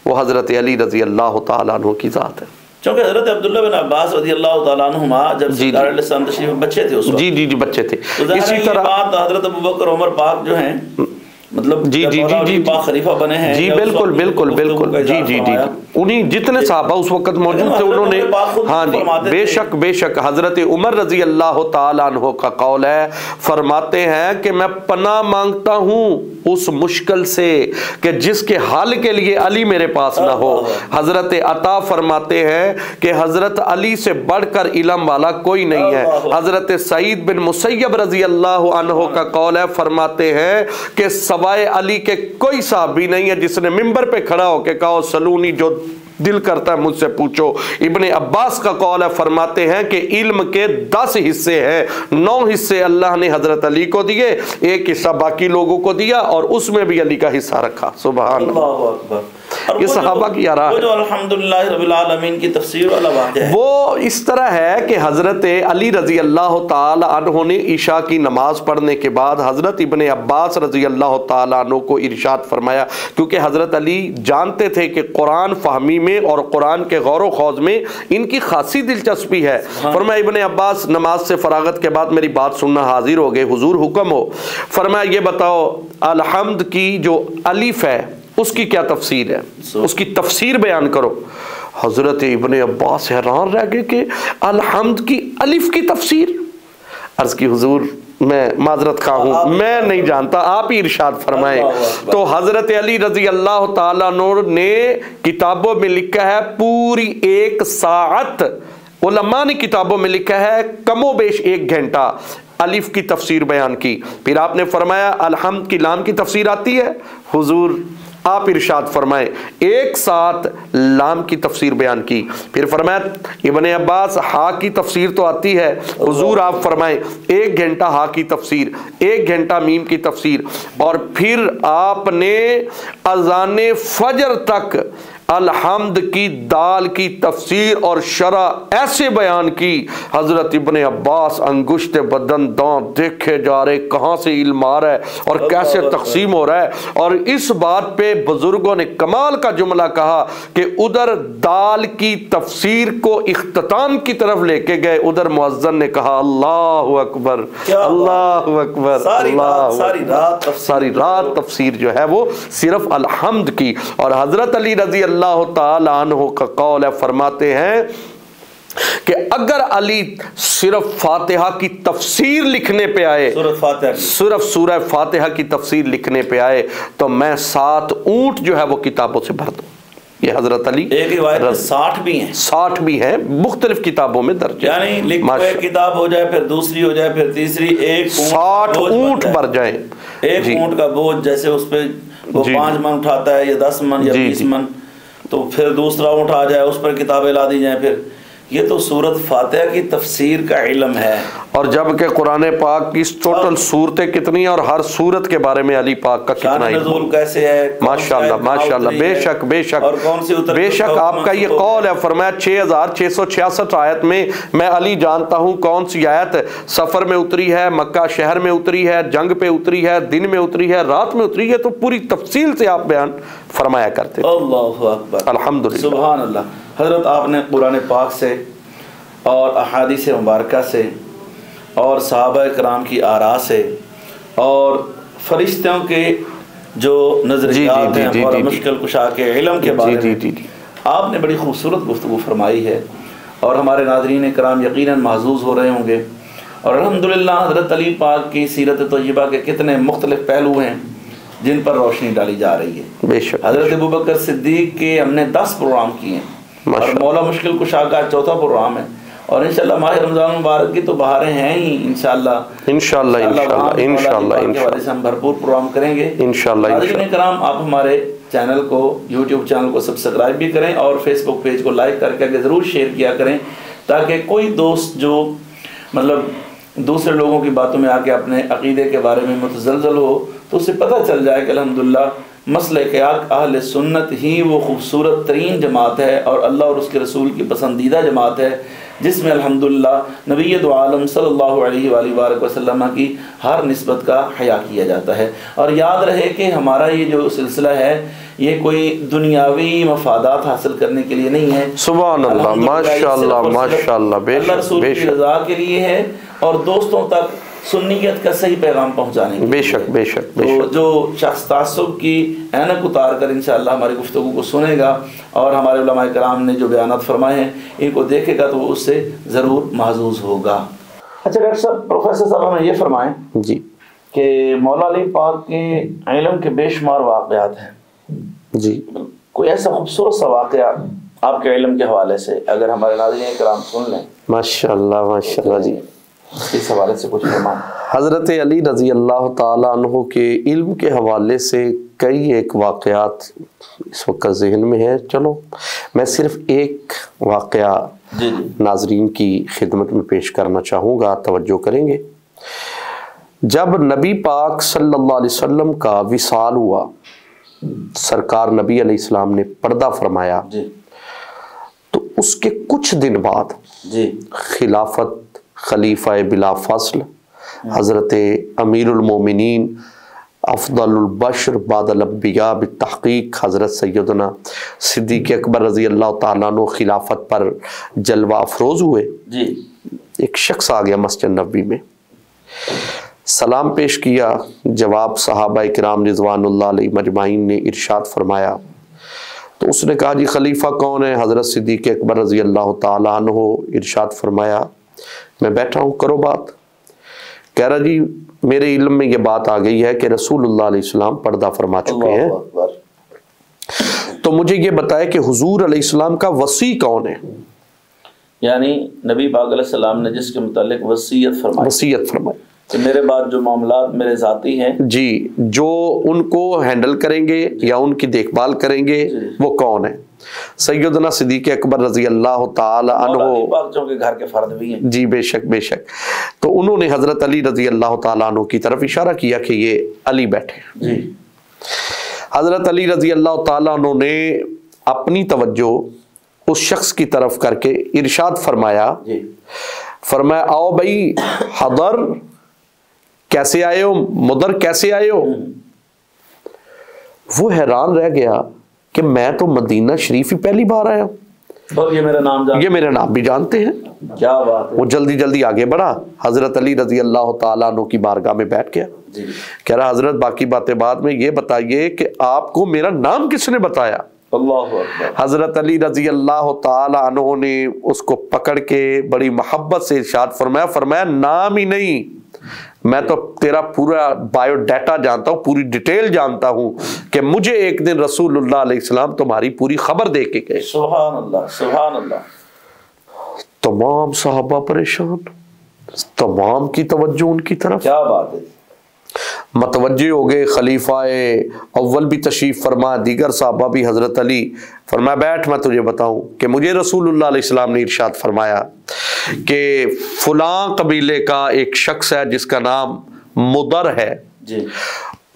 وہ حضرت علی رضی اللہ تعالیٰ عنہ کی ذات ہے۔ چونکہ حضرت عبداللہ بن عباس رضی اللہ تعالیٰ عنہما جب سرکار علیہ السلام تشریف میں بچے تھے اس وقت، جی جی جی بچے تھے، اسی طرح بات حضرت ابوبکر عمر پاک جو ہیں مطلب جی جی جی جی پاک خلیفہ بنے ہیں، جی بالکل بالکل بالکل، جی جی جی انہیں جتنے صحابہ اس وقت موجود تھے انہوں نے، ہاں جی بے شک بے شک، حضرت عمر رضی اللہ تعالیٰ عنہ کا قول ہے، فرماتے ہیں کہ میں پناہ مانگتا ہوں اس مشکل سے کہ جس کے حل کے لیے علی میرے پاس نہ ہو۔ حضرت عطا فرماتے ہیں کہ حضرت علی سے بڑھ کر علم والا کوئی نہیں ہے۔ حضرت سعید بن مسیب رضی اللہ عنہ کا قول ہے، فرماتے ہیں کہ سوائے علی کے کوئی صحابی نہیں ہے جس نے منبر پہ کھڑا ہو کے کہا سلونی جو دل کرتا ہے مجھ سے پوچھو۔ ابن عباس کا قول ہے، فرماتے ہیں کہ علم کے 10 حصے ہیں، 9 حصے اللہ نے حضرت علی کو دیے، 1 حصہ باقی لوگوں کو دیا اور اس میں بھی علی کا حصہ رکھا۔ سبحان اللہ اکبر۔ یہ صحابہ کی آراء ہے۔ جو الحمدللہ رب العالمین کی تفسیر والا واقعہ ہے، وہ اس طرح ہے کہ حضرت علی رضی اللہ تعالی عنہ نے عشاء کی نماز پڑھنے کے بعد حضرت ابن عباس رضی اللہ تعالی عنہ کو ارشاد فرمایا، کیونکہ حضرت علی جانتے تھے کہ قرآن فہمی میں اور قرآن کے غور و خوض میں ان کی خاصی دلچسپی ہے۔ فرمایا ابن عباس نماز سے فراغت کے بعد میری بات سننا حاضر ہو گئے، حضور حکم ہو۔ فرمایا یہ بتاؤ الحمد کی جو الف ہے اس کی کیا تفسیر ہے، اس کی تفسیر بیان کرو۔ حضرت ابن عباس حیران رہ گئے کہ الحمد کی الف کی تفسیر؟ عرض کی حضور میں معذرت خواہ ہوں، میں نہیں جانتا، آپ ہی ارشاد فرمائیں۔ تو حضرت علی رضی اللہ تعالیٰ عنہ نے کتابوں میں لکھا ہے پوری 1 ساعت، علماء نے کتابوں میں لکھا ہے کم و بیش 1 گھنٹہ الف کی تفسیر بیان کی۔ پھر آپ نے فرمایا الحمد کی لام کی تفسیر آتی ہے؟ حضور آپ ارشاد فرمائیں 1 ساعت لام کی تفسیر بیان کی۔ پھر فرمایا ابن عباس ہا کی تفسیر تو آتی ہے؟ حضور آپ فرمائیں 1 گھنٹہ ہا کی تفسیر، 1 گھنٹہ میم کی تفسیر، اور پھر آپ نے اذان فجر تک الحمد کی دال کی تفسیر اور شرح ایسے بیان کی، حضرت ابن عباس انگشت بدن دان دیکھے جا رہے کہاں سے علم آ رہا ہے اور کیسے تقسیم ہو رہا ہے، اور اس بات پہ بزرگوں نے کمال کا جملہ کہا کہ ادھر دال کی تفسیر کو اختتام کی طرف لے کے گئے، ادھر مؤذن نے کہا اللہ اکبر اللہ اکبر، ساری رات تفسیر جو ہے وہ صرف الحمد کی۔ اور حضرت علی رضی اللہ تعالی عنہ کا قول ہے، فرماتے ہیں کہ اگر علی صرف فاتحہ کی تفسیر لکھنے پہ آئے، صرف سورہ فاتحہ کی تفسیر لکھنے پہ آئے تو میں 7 اونٹ جو ہے وہ کتابوں سے بھر دوں۔ یہ حضرت علی ایک روایت میں 60 بھی ہیں، 60 بھی ہیں، مختلف کتابوں میں درج ہے، یعنی لکھو ایک کتاب ہو جائے پھر دوسری ہو جائے پھر تیسری، ایک 60 اونٹ بھر جائیں۔ ایک اونٹ کا بوجھ جیسے اس پہ وہ 5 من اٹھاتا ہے یا 10 من یا 20 من، تو پھر دوسرا اونٹ آ جائے اس پر کتابیں لا دی جائیں، پھر یہ تو سورت فاتحہ کی تفسیر کا علم ہے۔ اور جبکہ قرآن پاک کی ٹوٹل صورتیں کتنی ہیں اور ہر صورت کے بارے میں علی پاک کا کتنا علم، نزول کیسے ہے، ماشاءاللہ ماشاءاللہ، بے شک بے شک اور کون سی اتر، بے شک آپ کا یہ قول ہے، فرمایا 6666 آیت میں میں علی جانتا ہوں کون سی آیت سفر میں اتری ہے، مکہ شہر میں اتری ہے، جنگ پہ اتری ہے، دن میں اتری ہے، رات میں اتری ہے، تو پوری تفصیل سے آپ بیان فرمایا کرتے تھے۔ اللہ اکبر، الحمدللہ، سبحان اللہ۔ حضرت آپ نے قرآن پاک سے اور احادیث مبارکہ سے اور صحابہ کرام کی آراء سے اور فرشتوں کے جو نظریات ہیں اور مشکل کشا کے علم کے بارے میں آپ نے بڑی خوبصورت گفتگو فرمائی ہے، اور ہمارے ناظرین کرام یقیناً محظوظ ہو رہے ہوں گے۔ اور الحمدللہ حضرت علی پاک کی سیرت طیبہ کے کتنے مختلف پہلو ہیں جن پر روشنی ڈالی جا رہی ہے۔ بے شک حضرت ابوبکر صدیق کے ہم نے 10 پروگرام کیے ہیں، اور مولا مشکل کشا کا 4تھا پروگرام ہے، اور انشاءاللہ ماہ رمضان مبارک کی تو بہاریں ہیں ہی، انشاءاللہ ہم بھرپور پروگرام کریں گے انشاءاللہ۔ ناظرین کرام، آپ ہمارے چینل کو، یوٹیوب چینل کو سبسکرائب بھی کریں اور فیس بک پیج کو لائک کر کے ضرور شیئر کیا کریں، تاکہ کوئی دوست جو مطلب دوسرے لوگوں کی باتوں میں آ کے اپنے عقیدے کے بارے میں متزلزل ہو تو اسے پتہ چل جائے کہ الحمدللہ مسلک اہل سنت ہی وہ خوبصورت ترین جماعت ہے اور اللہ اور اس کے رسول کی پسندیدہ جماعت ہے، جس میں الحمدللہ نبی دو عالم صلی اللہ علیہ وآلہ وسلم کی ہر نسبت کا حیا کیا جاتا ہے۔ اور یاد رہے کہ ہمارا یہ جو سلسلہ ہے یہ کوئی دنیاوی مفادات حاصل کرنے کے لیے نہیں ہے، سبحان اللہ، ماشاءاللہ ماشاءاللہ، اللہ رسول کی رضا کے لیے ہے اور دوستوں تک سنیت کا صحیح پیغام پہنچانے کے لیے۔ بے شک بے شک بے شک۔ جو شخص تعصب کی اینک اتار کر انشاءاللہ ہماری گفتگو کو سنے گا اور ہمارے علماء کرام نے جو بیانات فرمائے ہیں ان کو دیکھے گا تو وہ اس سے ضرور محظوظ ہوگا۔ اچھا ڈاکٹر صاحب، پروفیسر صاحب ہمیں یہ فرمائیں جی کہ مولا علی پاک کے علم کے بے شمار واقعات ہیں جی، کوئی ایسا خوبصورت سا واقعہ آپ کے علم کے حوالے سے اگر ہمارے ناظرین کرام سن لیں؟ ماشاءاللہ ماشاءاللہ جی، اس حوالے سے کچھ فرمائیں۔ حضرت علی رضی اللہ تعالیٰ عنہ کے علم کے حوالے سے کئی ایک واقعات اس وقت ذہن میں ہے، چلو میں صرف ایک واقعہ ناظرین کی خدمت میں پیش کرنا چاہوں گا، توجہ کریں گے۔ جب نبی پاک صلی اللہ علیہ وسلم کا وصال ہوا، سرکار نبی علیہ السلام نے پردہ فرمایا، تو اس کے کچھ دن بعد خلافت خلیفہ بلا فصل حضرت امیر المومنین افضل البشر بعد الانبیاء بالتحقیق حضرت سیدنا صدیق اکبر رضی اللہ تعالیٰ عنہ خلافت پر جلوہ افروز ہوئے۔ ایک شخص آ گیا مسجد نبوی میں، سلام پیش کیا، جواب صحابہ کرام رضوان اللہ علیہ مجمعین نے ارشاد فرمایا، تو اس نے کہا جی خلیفہ کون ہے؟ حضرت صدیق اکبر رضی اللہ تعالیٰ عنہ۔ ارشاد فرمایا میں بیٹھا ہوں، کرو بات۔ کہہ رہا جی میرے علم میں یہ بات آ گئی ہے کہ رسول اللہ علیہ السلام پردہ فرما چکے ہیں، تو مجھے یہ بتائے کہ حضور علیہ السلام کا وصی کون ہے؟ یعنی نبی پاک علیہ السلام نے جس کے متعلق وصیت فرمائی کہ میرے بعد جو معاملات میرے ذاتی ہیں جی، جو ان کو ہینڈل کریں گے یا ان کی دیکھ بھال کریں گے وہ کون ہے؟ سیدنا صدیق اکبر رضی اللہ تعالی عنہ کے گھر کے فرد بھی ہیں جی، بے شک بے شک۔ تو انہوں نے حضرت علی رضی اللہ تعالیٰ عنہ کی طرف اشارہ کیا کہ یہ علی بیٹھے جی۔ حضرت علی رضی اللہ تعالیٰ عنہ نے اپنی توجہ اس شخص کی طرف کر کے ارشاد فرمایا، فرمایا آؤ بھائی حضر کیسے آئے ہو، مدر کیسے آئے ہو؟ وہ حیران رہ گیا کہ میں تو مدینہ شریف ہی پہلی بار آیا ہوں، اور یہ میرا نام بھی جانتے ہیں۔ کیا بات ہے۔ وہ جلدی جلدی آگے بڑھا، حضرت علی رضی اللہ تعالیٰ عنہ کی بارگاہ میں بیٹھ گیا، کہہ رہا حضرت باقی باتیں بعد میں، یہ بتائیے کہ آپ کو میرا نام کس نے بتایا؟ اللہ اکبر۔ حضرت علی رضی اللہ تعالیٰ عنہ نے اس کو پکڑ کے بڑی محبت سے ارشاد فرمایا، فرمایا نام ہی نہیں، میں تو تیرا پورا بایو ڈیٹا جانتا ہوں، پوری ڈیٹیل جانتا ہوں کہ مجھے ایک دن رسول اللہ علیہ السلام تمہاری پوری خبر دے کے گئے۔ سبحان اللہ سبحان اللہ۔ تمام صحابہ پریشان، تمام کی توجہ ان کی طرف، کیا بات ہے، متوجہ ہو گئے۔ خلیفہ اول بھی تشریف فرما، دیگر صحابہ بھی۔ حضرت علی فرمایا بیٹھ میں تجھے بتاؤں کہ مجھے رسول اللہ علیہ السلام نے ارشاد فرمایا کہ فلاں قبیلے کا ایک شخص ہے جس کا نام مدر ہے،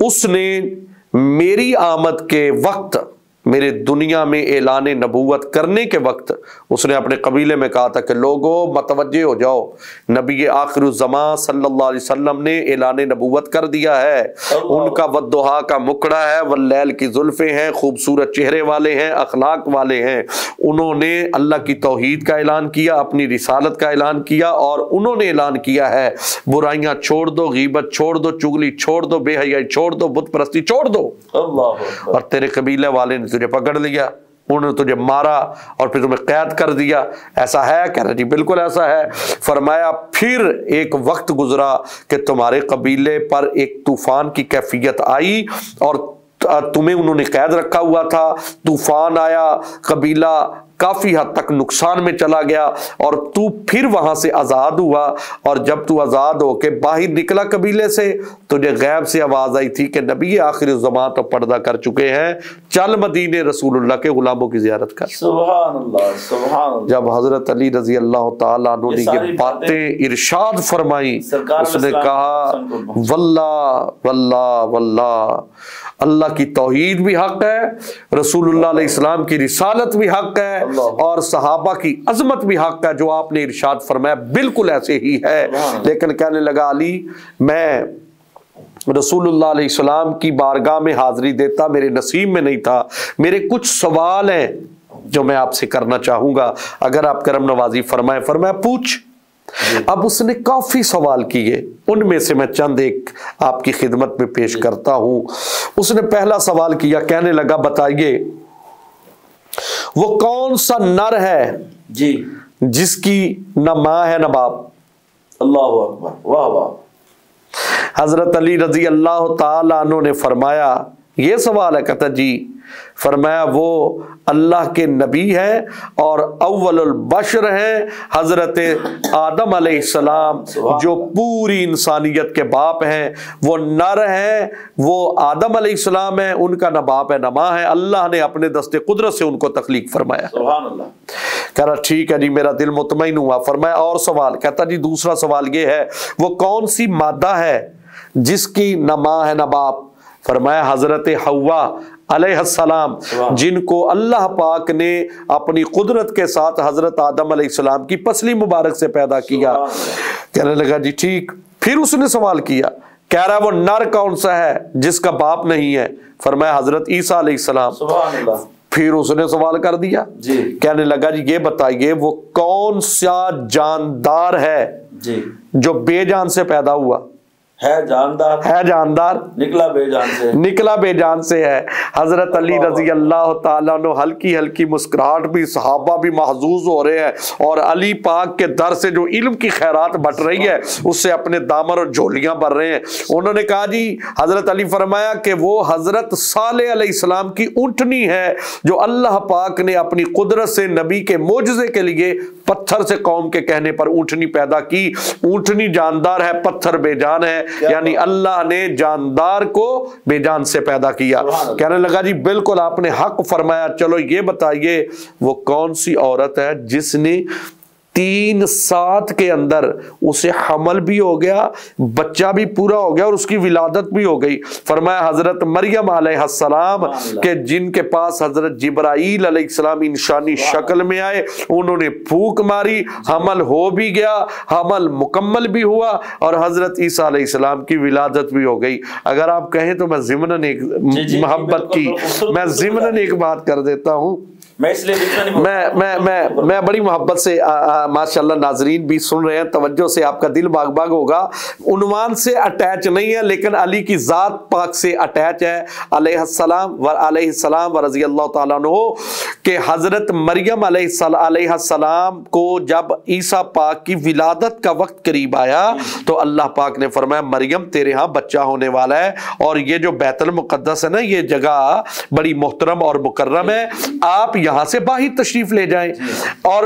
اس نے میری آمد کے وقت، میرے دنیا میں اعلان نبوت کرنے کے وقت، اس نے اپنے قبیلے میں کہا تھا کہ لوگوں متوجہ ہو جاؤ، نبی آخر الزمان صلی اللہ علیہ وسلم نے اعلان نبوت کر دیا ہے، ان کا والضحیٰ کا مکڑا ہے، واللیل کی زلفیں ہیں، خوبصورت چہرے والے ہیں، اخلاق والے ہیں، انہوں نے اللہ کی توحید کا اعلان کیا، اپنی رسالت کا اعلان کیا، اور انہوں نے اعلان کیا ہے برائیاں چھوڑ دو، غیبت چھوڑ دو، چغلی چھوڑ دو، بے حیائی چھوڑ دو، بت پرستی چھوڑ دو۔ اور تیرے قبیلے والے نے تجھے پکڑ لیا، انہوں نے تجھے مارا اور پھر تمہیں قید کر دیا، ایسا ہے؟ کہہ رہا جی بالکل ایسا ہے۔ فرمایا پھر ایک وقت گزرا کہ تمہارے قبیلے پر ایک طوفان کی کیفیت آئی اور تمہیں انہوں نے قید رکھا ہوا تھا، طوفان آیا، قبیلہ کافی حد تک نقصان میں چلا گیا، اور تو پھر وہاں سے آزاد ہوا، اور جب تو آزاد ہو کے باہر نکلا قبیلے سے، تجھے غیب سے آواز آئی تھی کہ نبی آخر الزمان تو پردہ کر چکے ہیں، چل مدینے رسول اللہ کے غلاموں کی زیارت کر۔ سبحان اللہ سبحان اللہ۔ جب جب حضرت علی رضی اللہ تعالیٰ عنہ نے یہ باتیں ارشاد فرمائی، اس نے کہا واللہ واللہ واللہ، اللہ کی توحید بھی حق ہے، رسول اللہ علیہ السلام کی رسالت بھی حق ہے، اور صحابہ کی عظمت بھی حق ہے، جو آپ نے ارشاد فرمایا بالکل ایسے ہی ہے۔ لیکن کہنے لگا علی میں رسول اللہ علیہ السلام کی بارگاہ میں حاضری دیتا میرے نصیب میں نہیں تھا، میرے کچھ سوال ہیں جو میں آپ سے کرنا چاہوں گا، اگر آپ کرم نوازی فرمائیں۔ فرمایا پوچھ۔ اب اس نے کافی سوال کیے، ان میں سے میں چند ایک آپ کی خدمت میں پیش کرتا ہوں۔ اس نے پہلا سوال کیا، کہنے لگا بتائیے وہ کون سا نر ہے جس کی نہ ماں ہے نہ باپ؟ اللہ اکبر، واہ واہ۔ حضرت علی رضی اللہ تعالیٰ عنہ نے فرمایا یہ سوال ہے؟ کہتا جی۔ فرمایا وہ اللہ کے نبی ہے اور اول البشر ہیں، حضرت آدم علیہ السلام جو پوری انسانیت کے باپ ہیں، وہ نر ہیں، وہ آدم علیہ السلام ہیں، ان کا نہ باپ ہے نہ ماں ہے، اللہ نے اپنے دست قدرت سے ان کو تخلیق فرمایا۔ سبحان اللہ۔ کہہ رہا ٹھیک ہے جی، میرا دل مطمئن ہوا۔ فرمایا اور سوال؟ کہتا جی دوسرا سوال یہ ہے وہ کون سی مادہ ہے جس کی نہ ماں ہے نہ باپ؟ فرمایا حضرت حوا علیہ السلام، جن کو اللہ پاک نے اپنی قدرت کے ساتھ حضرت آدم علیہ السلام کی پسلی مبارک سے پیدا کیا۔ کہنے لگا جی ٹھیک۔ پھر اس نے سوال کیا، کہہ رہا ہے وہ نر کون سا ہے جس کا باپ نہیں ہے؟ فرمایا حضرت عیسیٰ علیہ السلام۔ سبحان اللہ۔ پھر اس نے سوال کر دیا، کہنے لگا جی یہ بتائیے وہ کون سا جاندار ہے جو بے جان سے پیدا ہوا؟ ہے جاندار، ہے جاندار، نکلا بے جان سے، نکلا بے جان سے ہے۔ حضرت علی رضی اللہ تعالیٰ عنہ ہلکی ہلکی مسکراہٹ بھی، صحابہ بھی محظوظ ہو رہے ہیں، اور علی پاک کے در سے جو علم کی خیرات بٹ رہی ہے اس سے اپنے دامن اور جھولیاں بھر رہے ہیں۔ انہوں نے کہا جی، حضرت علی فرمایا کہ وہ حضرت صالح علیہ السلام کی اونٹنی ہے جو اللہ پاک نے اپنی قدرت سے نبی کے معجزے کے لیے پتھر سے قوم کے کہنے پر اونٹنی پیدا کی۔ اونٹنی جاندار ہے، پتھر بے جان ہے، یعنی اللہ نے جاندار کو بے جان سے پیدا کیا۔ کہنے لگا جی بالکل آپ نے حق فرمایا، چلو یہ بتائیے وہ کون سی عورت ہے جس نے 3 سات کے اندر اسے حمل بھی ہو گیا، بچہ بھی پورا ہو گیا اور اس کی ولادت بھی ہو گئی۔ فرمایا حضرت مریم علیہ السلام کہ جن کے پاس حضرت جبرائیل علیہ السلام انسانی شکل میں آئے، انہوں نے پھونک ماری، حمل ہو بھی گیا، حمل مکمل بھی ہوا اور حضرت عیسیٰ علیہ السلام کی ولادت بھی ہو گئی۔ اگر آپ کہیں تو میں ضمناً ایک محبت کی میں ضمناً ایک بات کر دیتا ہوں، میں بڑی محبت سے ماشاءاللہ ناظرین بھی سن رہے ہیں، توجہ سے آپ کا دل باغ باغ ہوگا۔ عنوان سے اٹیچ نہیں ہے لیکن علی کی ذات پاک سے اٹیچ ہے علیہ السلام و رضی اللہ تعالیٰ عنہ، کہ حضرت مریم علیہ السلام کو جب عیسیٰ پاک کی ولادت کا وقت قریب آیا تو اللہ پاک نے فرمایا مریم تیرے ہاں بچہ ہونے والا ہے، اور یہ جو بیت المقدس ہے نا، یہ جگہ بڑی محترم اور مکرم ہے، آپ یہاں سے باہر تشریف لے جائیں۔ اور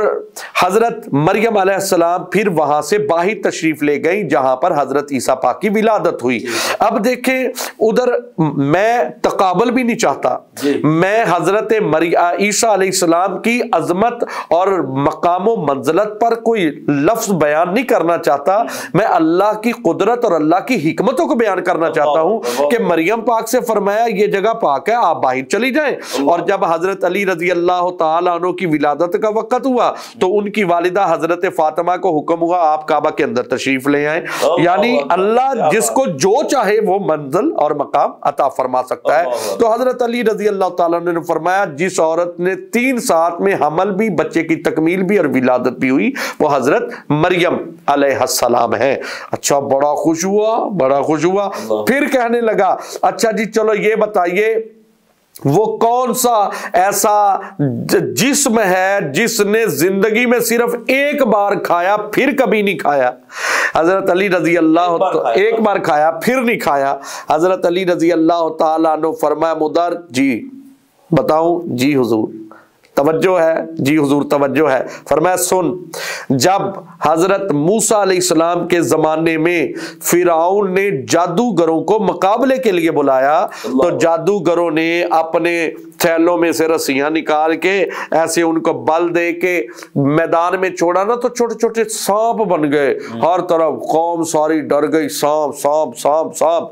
حضرت مریم علیہ السلام پھر وہاں سے باہر تشریف لے گئیں جہاں پر حضرت عیسیٰ پاک کی ولادت ہوئی۔ اب دیکھیں ادھر میں تقابل بھی نہیں چاہتا، میں حضرت عیسیٰ علیہ السلام کی عظمت اور مقام و منزلت پر کوئی لفظ بیان نہیں کرنا چاہتا، میں اللہ کی قدرت اور اللہ کی حکمتوں کو بیان کرنا چاہتا ہوں کہ مریم پاک سے فرمایا یہ جگہ پاک ہے، آپ باہر چلی جائیں۔ اور جب حضرت علی رضی اللہ تعالیٰ عنہ کی ولادت کا وقت ہوا تو ان کی والدہ حضرت فاطمہ کو حکم ہوا آپ کعبہ کے اندر تشریف لے آئیں۔ یعنی اللہ جس کو جو چاہے وہ منزل اور مقام عطا فرما سکتا ہے۔ تو حضرت علی رضی اللہ تعالیٰ عنہ نے فرمایا جس عورت نے 3 سات میں حمل بھی، بچے کی تکمیل بھی اور ولادت بھی ہوئی، وہ حضرت مریم علیہ السلام ہے۔ اچھا، بڑا خوش ہوا۔ پھر کہنے لگا اچھا جی چلو یہ بتائیے وہ کون سا ایسا جسم ہے جس نے زندگی میں صرف ایک بار کھایا پھر کبھی نہیں کھایا؟ حضرت علی رضی اللہ ایک بار کھایا پھر نہیں کھایا۔ حضرت علی رضی اللہ تعالیٰ عنہ فرمایا مدر جی بتاؤں؟ جی حضور توجہ ہے، جی حضور توجہ ہے۔ فرمایا سن، جب حضرت موسیٰ علیہ السلام کے زمانے میں فرعون نے جادوگروں کو مقابلے کے لیے بلایا تو جادوگروں نے اپنے تھیلوں میں سے رسیاں نکال کے ایسے ان کو بل دے کے میدان میں چھوڑا نا تو چھوٹے چھوٹے سانپ بن گئے، ہر طرف قوم ساری ڈر گئی، سانپ سانپ سانپ سانپ۔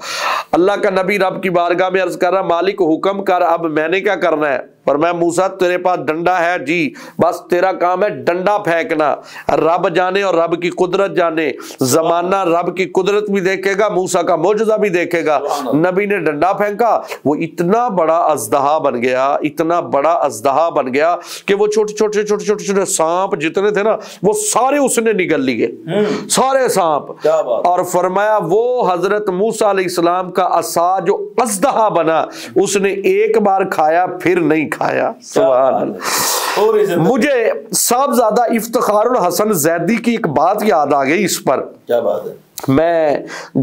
اللہ کا نبی رب کی بارگاہ میں عرض کر رہا مالک حکم کر، اب میں نے کیا کرنا ہے؟ فرمایا موسیٰ تیرے پاس ڈنڈا ہے، جی بس تیرا کام ہے ڈنڈا پھینکنا، رب جانے اور رب کی قدرت جانے، زمانہ رب کی قدرت بھی دیکھے گا، موسیٰ کا معجزہ بھی دیکھے گا۔ نبی نے ڈنڈا پھینکا، وہ اتنا بڑا اژدہا بن گیا، اتنا بڑا اژدہا بن گیا کہ وہ چھوٹے چھوٹے سانپ جتنے تھے نا وہ سارے اس نے نگل لیے، سارے سانپ۔ اور فرمایا وہ حضرت موسیٰ علیہ السلام کا عصا جو اژدہا بنا، اس نے ایک بار کھایا پھر نہیں کھایا۔ سبحان اللہ۔ مجھے صاحبزادہ افتخار الحسن زیدی کی ایک بات یاد آ گئی اس پر۔ کیا بات ہے؟ میں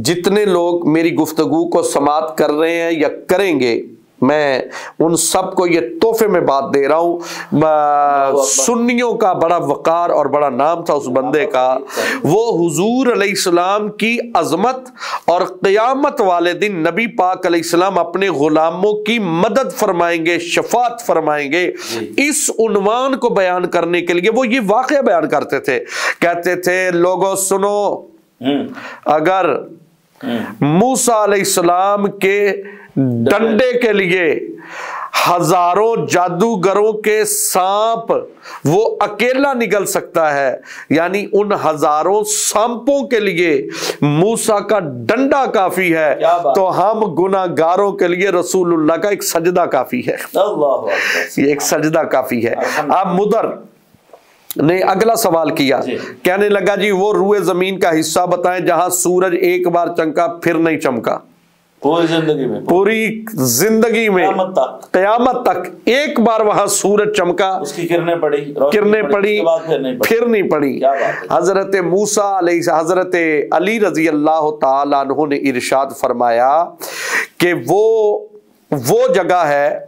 جتنے لوگ میری گفتگو کو سماعت کر رہے ہیں یا کریں گے، میں ان سب کو یہ تحفے میں بات دے رہا ہوں۔ سنیوں کا بڑا وقار اور بڑا نام تھا اس بندے کا، وہ حضور علیہ السلام کی عظمت اور قیامت والے دن نبی پاک علیہ السلام اپنے غلاموں کی مدد فرمائیں گے، شفاعت فرمائیں گے۔ اس عنوان کو بیان کرنے کے لیے وہ یہ واقعہ بیان کرتے تھے، کہتے تھے لوگوں سنو، اگر موسیٰ علیہ السلام کے ڈنڈے کے لیے ہزاروں جادوگروں کے سانپ وہ اکیلا نگل سکتا ہے، یعنی ان ہزاروں سانپوں کے لیے موسیٰ کا ڈنڈا کافی ہے، تو ہم گناہگاروں کے لیے رسول اللہ کا ایک سجدہ کافی ہے۔ یہ ایک سجدہ کافی ہے۔ اب مدر نے اگلا سوال کیا، کہنے لگا جی وہ روئے زمین کا حصہ بتائیں جہاں سورج ایک بار چمکا پھر نہیں چمکا، پوری زندگی میں قیامت تک ایک بار وہاں سورج چمکا، اس کی کرنیں پڑی پھر نہیں پڑی۔ حضرت موسیٰ حضرت علی رضی اللہ تعالیٰ عنہ نے ارشاد فرمایا کہ وہ جگہ ہے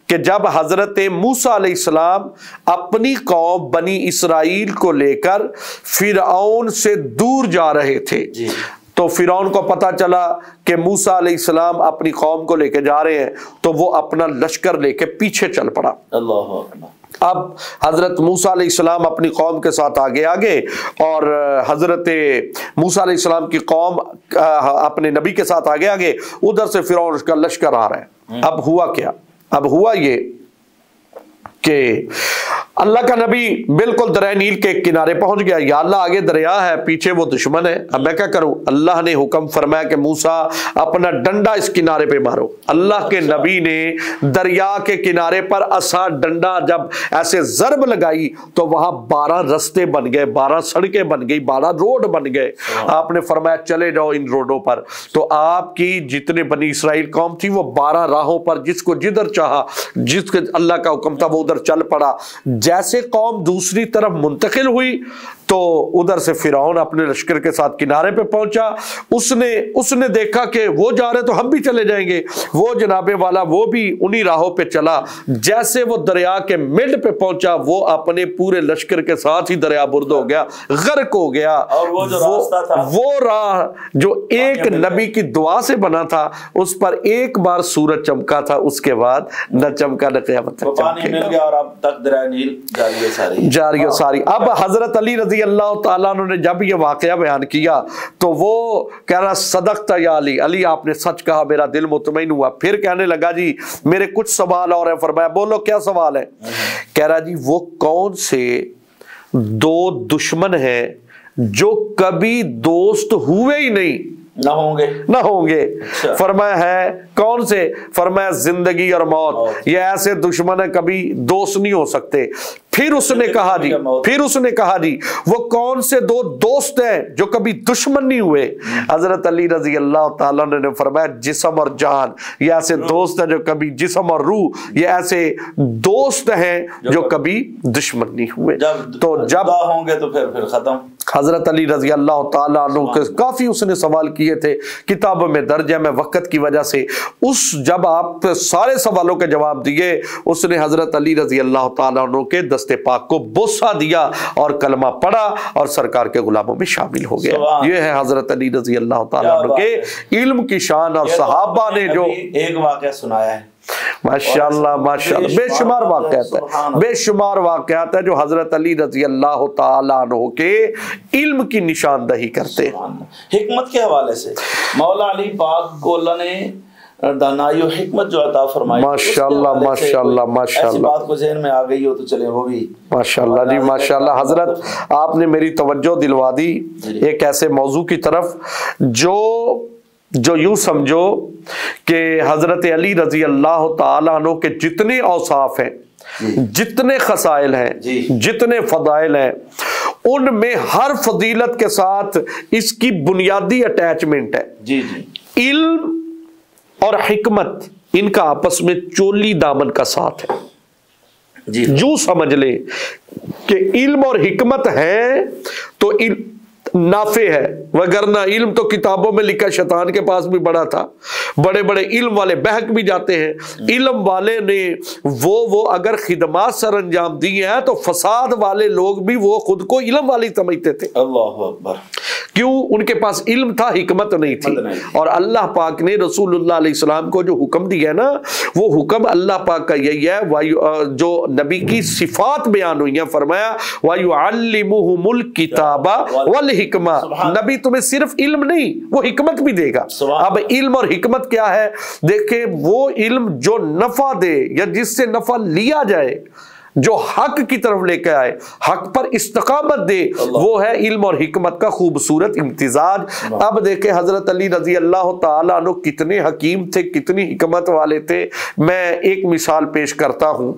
کہ جب حضرت موسیٰ علیہ السلام اپنی قوم بنی اسرائیل کو لے کر فرعون سے دور جا رہے تھے، تو فرعون کو پتا چلا کہ موسیٰ علیہ السلام اپنی قوم کو لے کے جا رہے ہیں، تو وہ اپنا لشکر لے کے پیچھے چل پڑا۔ اللہ اب حضرت موسیٰ علیہ السلام اپنی قوم کے ساتھ آگے اور حضرت موسیٰ علیہ السلام کی قوم اپنے نبی کے ساتھ آگے ادھر سے فرعون کا لشکر آ رہا ہے۔ اب ہوا کیا؟ اب ہوا یہ کہ اللہ کا نبی بالکل دریائے نیل کے کنارے پہنچ گیا۔ یا اللہ آگے دریا ہے، پیچھے وہ دشمن ہے، اب میں کیا کروں؟ اللہ نے حکم فرمایا کہ موسیٰ اپنا ڈنڈا اس کنارے پہ مارو۔ اللہ کے نبی نے دریا کے کنارے پر عصا ڈنڈا جب ایسے ضرب لگائی تو وہاں 12 رستے بن گئے، 12 سڑکیں بن گئی، 12 روڈ بن گئے۔ آپ نے فرمایا چلے جاؤ ان روڈوں پر۔ تو آپ کی جتنے بنی اسرائیل قوم تھی وہ 12 راہوں پر جس کو جدھر چاہا، جس کے اللہ کا حکم تھا وہ ادھر چل پڑا۔ جیسے قوم دوسری طرف منتقل ہوئی تو ادھر سے فرعون اپنے لشکر کے ساتھ کنارے پہ پہنچا۔ اس نے دیکھا کہ وہ جا رہے تو ہم بھی چلے جائیں گے، وہ جناب والا وہ بھی انہی راہوں پہ چلا۔ جیسے وہ دریا کے مڈ پہ پہنچا وہ اپنے پورے لشکر کے ساتھ ہی دریا برد ہو گیا، غرق ہو گیا۔ اور وہ جو راستہ تھا، وہ راہ جو ایک نبی کی دعا سے بنا تھا، اس پر ایک بار سورج چمکا تھا، اس کے بعد نہ چمکا نہ قیامت تک پانی مل گیا اور اب تک دریا نیل جاری و ساری۔ اب حضرت علی رضی اللہ تعالیٰ عنہ نے جب یہ واقعہ بیان کیا تو وہ کہہ رہا صدقت یا علی، علی آپ نے سچ کہا، میرا دل مطمئن ہوا۔ پھر کہنے لگا جی میرے کچھ سوال اور ہیں۔ فرمایا بولو کیا سوال ہے؟ کہہ رہا جی وہ کون سے 2 دشمن ہیں جو کبھی دوست ہوئے ہی نہیں، نہ ہوں گے؟ فرمایا ہے کون سے؟ فرمایا زندگی اور موت، یہ ایسے دشمن ہیں کبھی دوست نہیں ہو سکتے۔ پھر اس نے کہا جی وہ کون سے 2 دوست ہیں جو کبھی دشمن نہیں ہوئے؟ حضرت علی رضی اللہ تعالیٰ نے فرمایا جسم اور جان، یہ ایسے دوست ہیں جو کبھی جسم اور روح، یہ ایسے دوست ہیں جو کبھی دشمن نہیں ہوئے۔ تو جب ہوں گے تو پھر ختم۔ حضرت علی رضی اللہ تعالیٰ عنہ کے کافی اس نے سوال کیے تھے، کتابوں میں درج ہے، میں وقت کی وجہ سے جب آپ سارے سوالوں کے جواب دیے، اس نے حضرت علی رضی اللہ تعالیٰ عنہ کے دستے پاک کو بوسہ دیا اور کلمہ پڑھا اور سرکار کے غلاموں میں شامل ہو گیا۔ یہ ہے حضرت علی رضی اللہ تعالیٰ عنہ کے علم کی شان، اور صحابہ نے جو ایک واقعہ سنایا ہے ماشاءاللہ ماشاءاللہ، بے شمار واقعات ہیں، بے شمار واقعات ہیں جو حضرت علی رضی اللہ تعالیٰ عنہ کے علم کی نشاندہی کرتے ہیں۔ حکمت کے حوالے سے مولا علی پاک کو اللہ نے دانائی و حکمت جو عطا فرمائی، ماشاءاللہ ماشاءاللہ ماشاءاللہ، ایسی بات کو ذہن میں آ گئی ہو تو چلیں وہ بھی ماشاءاللہ جی ماشاءاللہ۔ حضرت آپ نے میری توجہ دلوا دی ایک ایسے موضوع کی طرف جو یوں سمجھو کہ حضرت علی رضی اللہ تعالیٰ عنہ کے جتنے اوصاف ہیں، جتنے خصائل ہیں، جتنے فضائل ہیں، ان میں ہر فضیلت کے ساتھ اس کی بنیادی اٹیچمنٹ ہے۔ علم اور حکمت ان کا آپس میں چولی دامن کا ساتھ ہے۔ جو سمجھ لے کہ علم اور حکمت ہے تو نافع ہے، وگرنہ علم تو کتابوں میں لکھا، شیطان کے پاس بھی بڑا تھا، بڑے بڑے علم والے بہک بھی جاتے ہیں۔ علم والے نے وہ اگر خدمات سر انجام دی ہیں تو فساد والے لوگ بھی وہ خود کو علم والی سمجھتے تھے۔ اللہ اکبر! کیوں؟ ان کے پاس علم تھا، حکمت نہیں تھی۔ اور اللہ پاک نے رسول اللہ علیہ السلام کو جو حکم دیا نا، وہ حکم اللہ پاک کا یہی ہے جو نبی کی صفات بیان ہوئی ہیں۔ فرمایا وَيُعَلِّمُهُمُ الْكِتَابَ وَالْحِكْمَةَ، نبی تمہیں صرف علم نہیں، وہ حکمت بھی دے گا۔ اب علم اور حکمت کیا ہے؟ دیکھیں، وہ علم جو نفع دے یا جس سے نفع لیا جائے، جو حق کی طرف لے کے آئے، حق پر استقامت دے، وہ ہے علم اور حکمت کا خوبصورت امتزاج۔ اب دیکھیں حضرت علی رضی اللہ تعالیٰ عنہ کتنے حکیم تھے، کتنی حکمت والے تھے۔ میں ایک مثال پیش کرتا ہوں،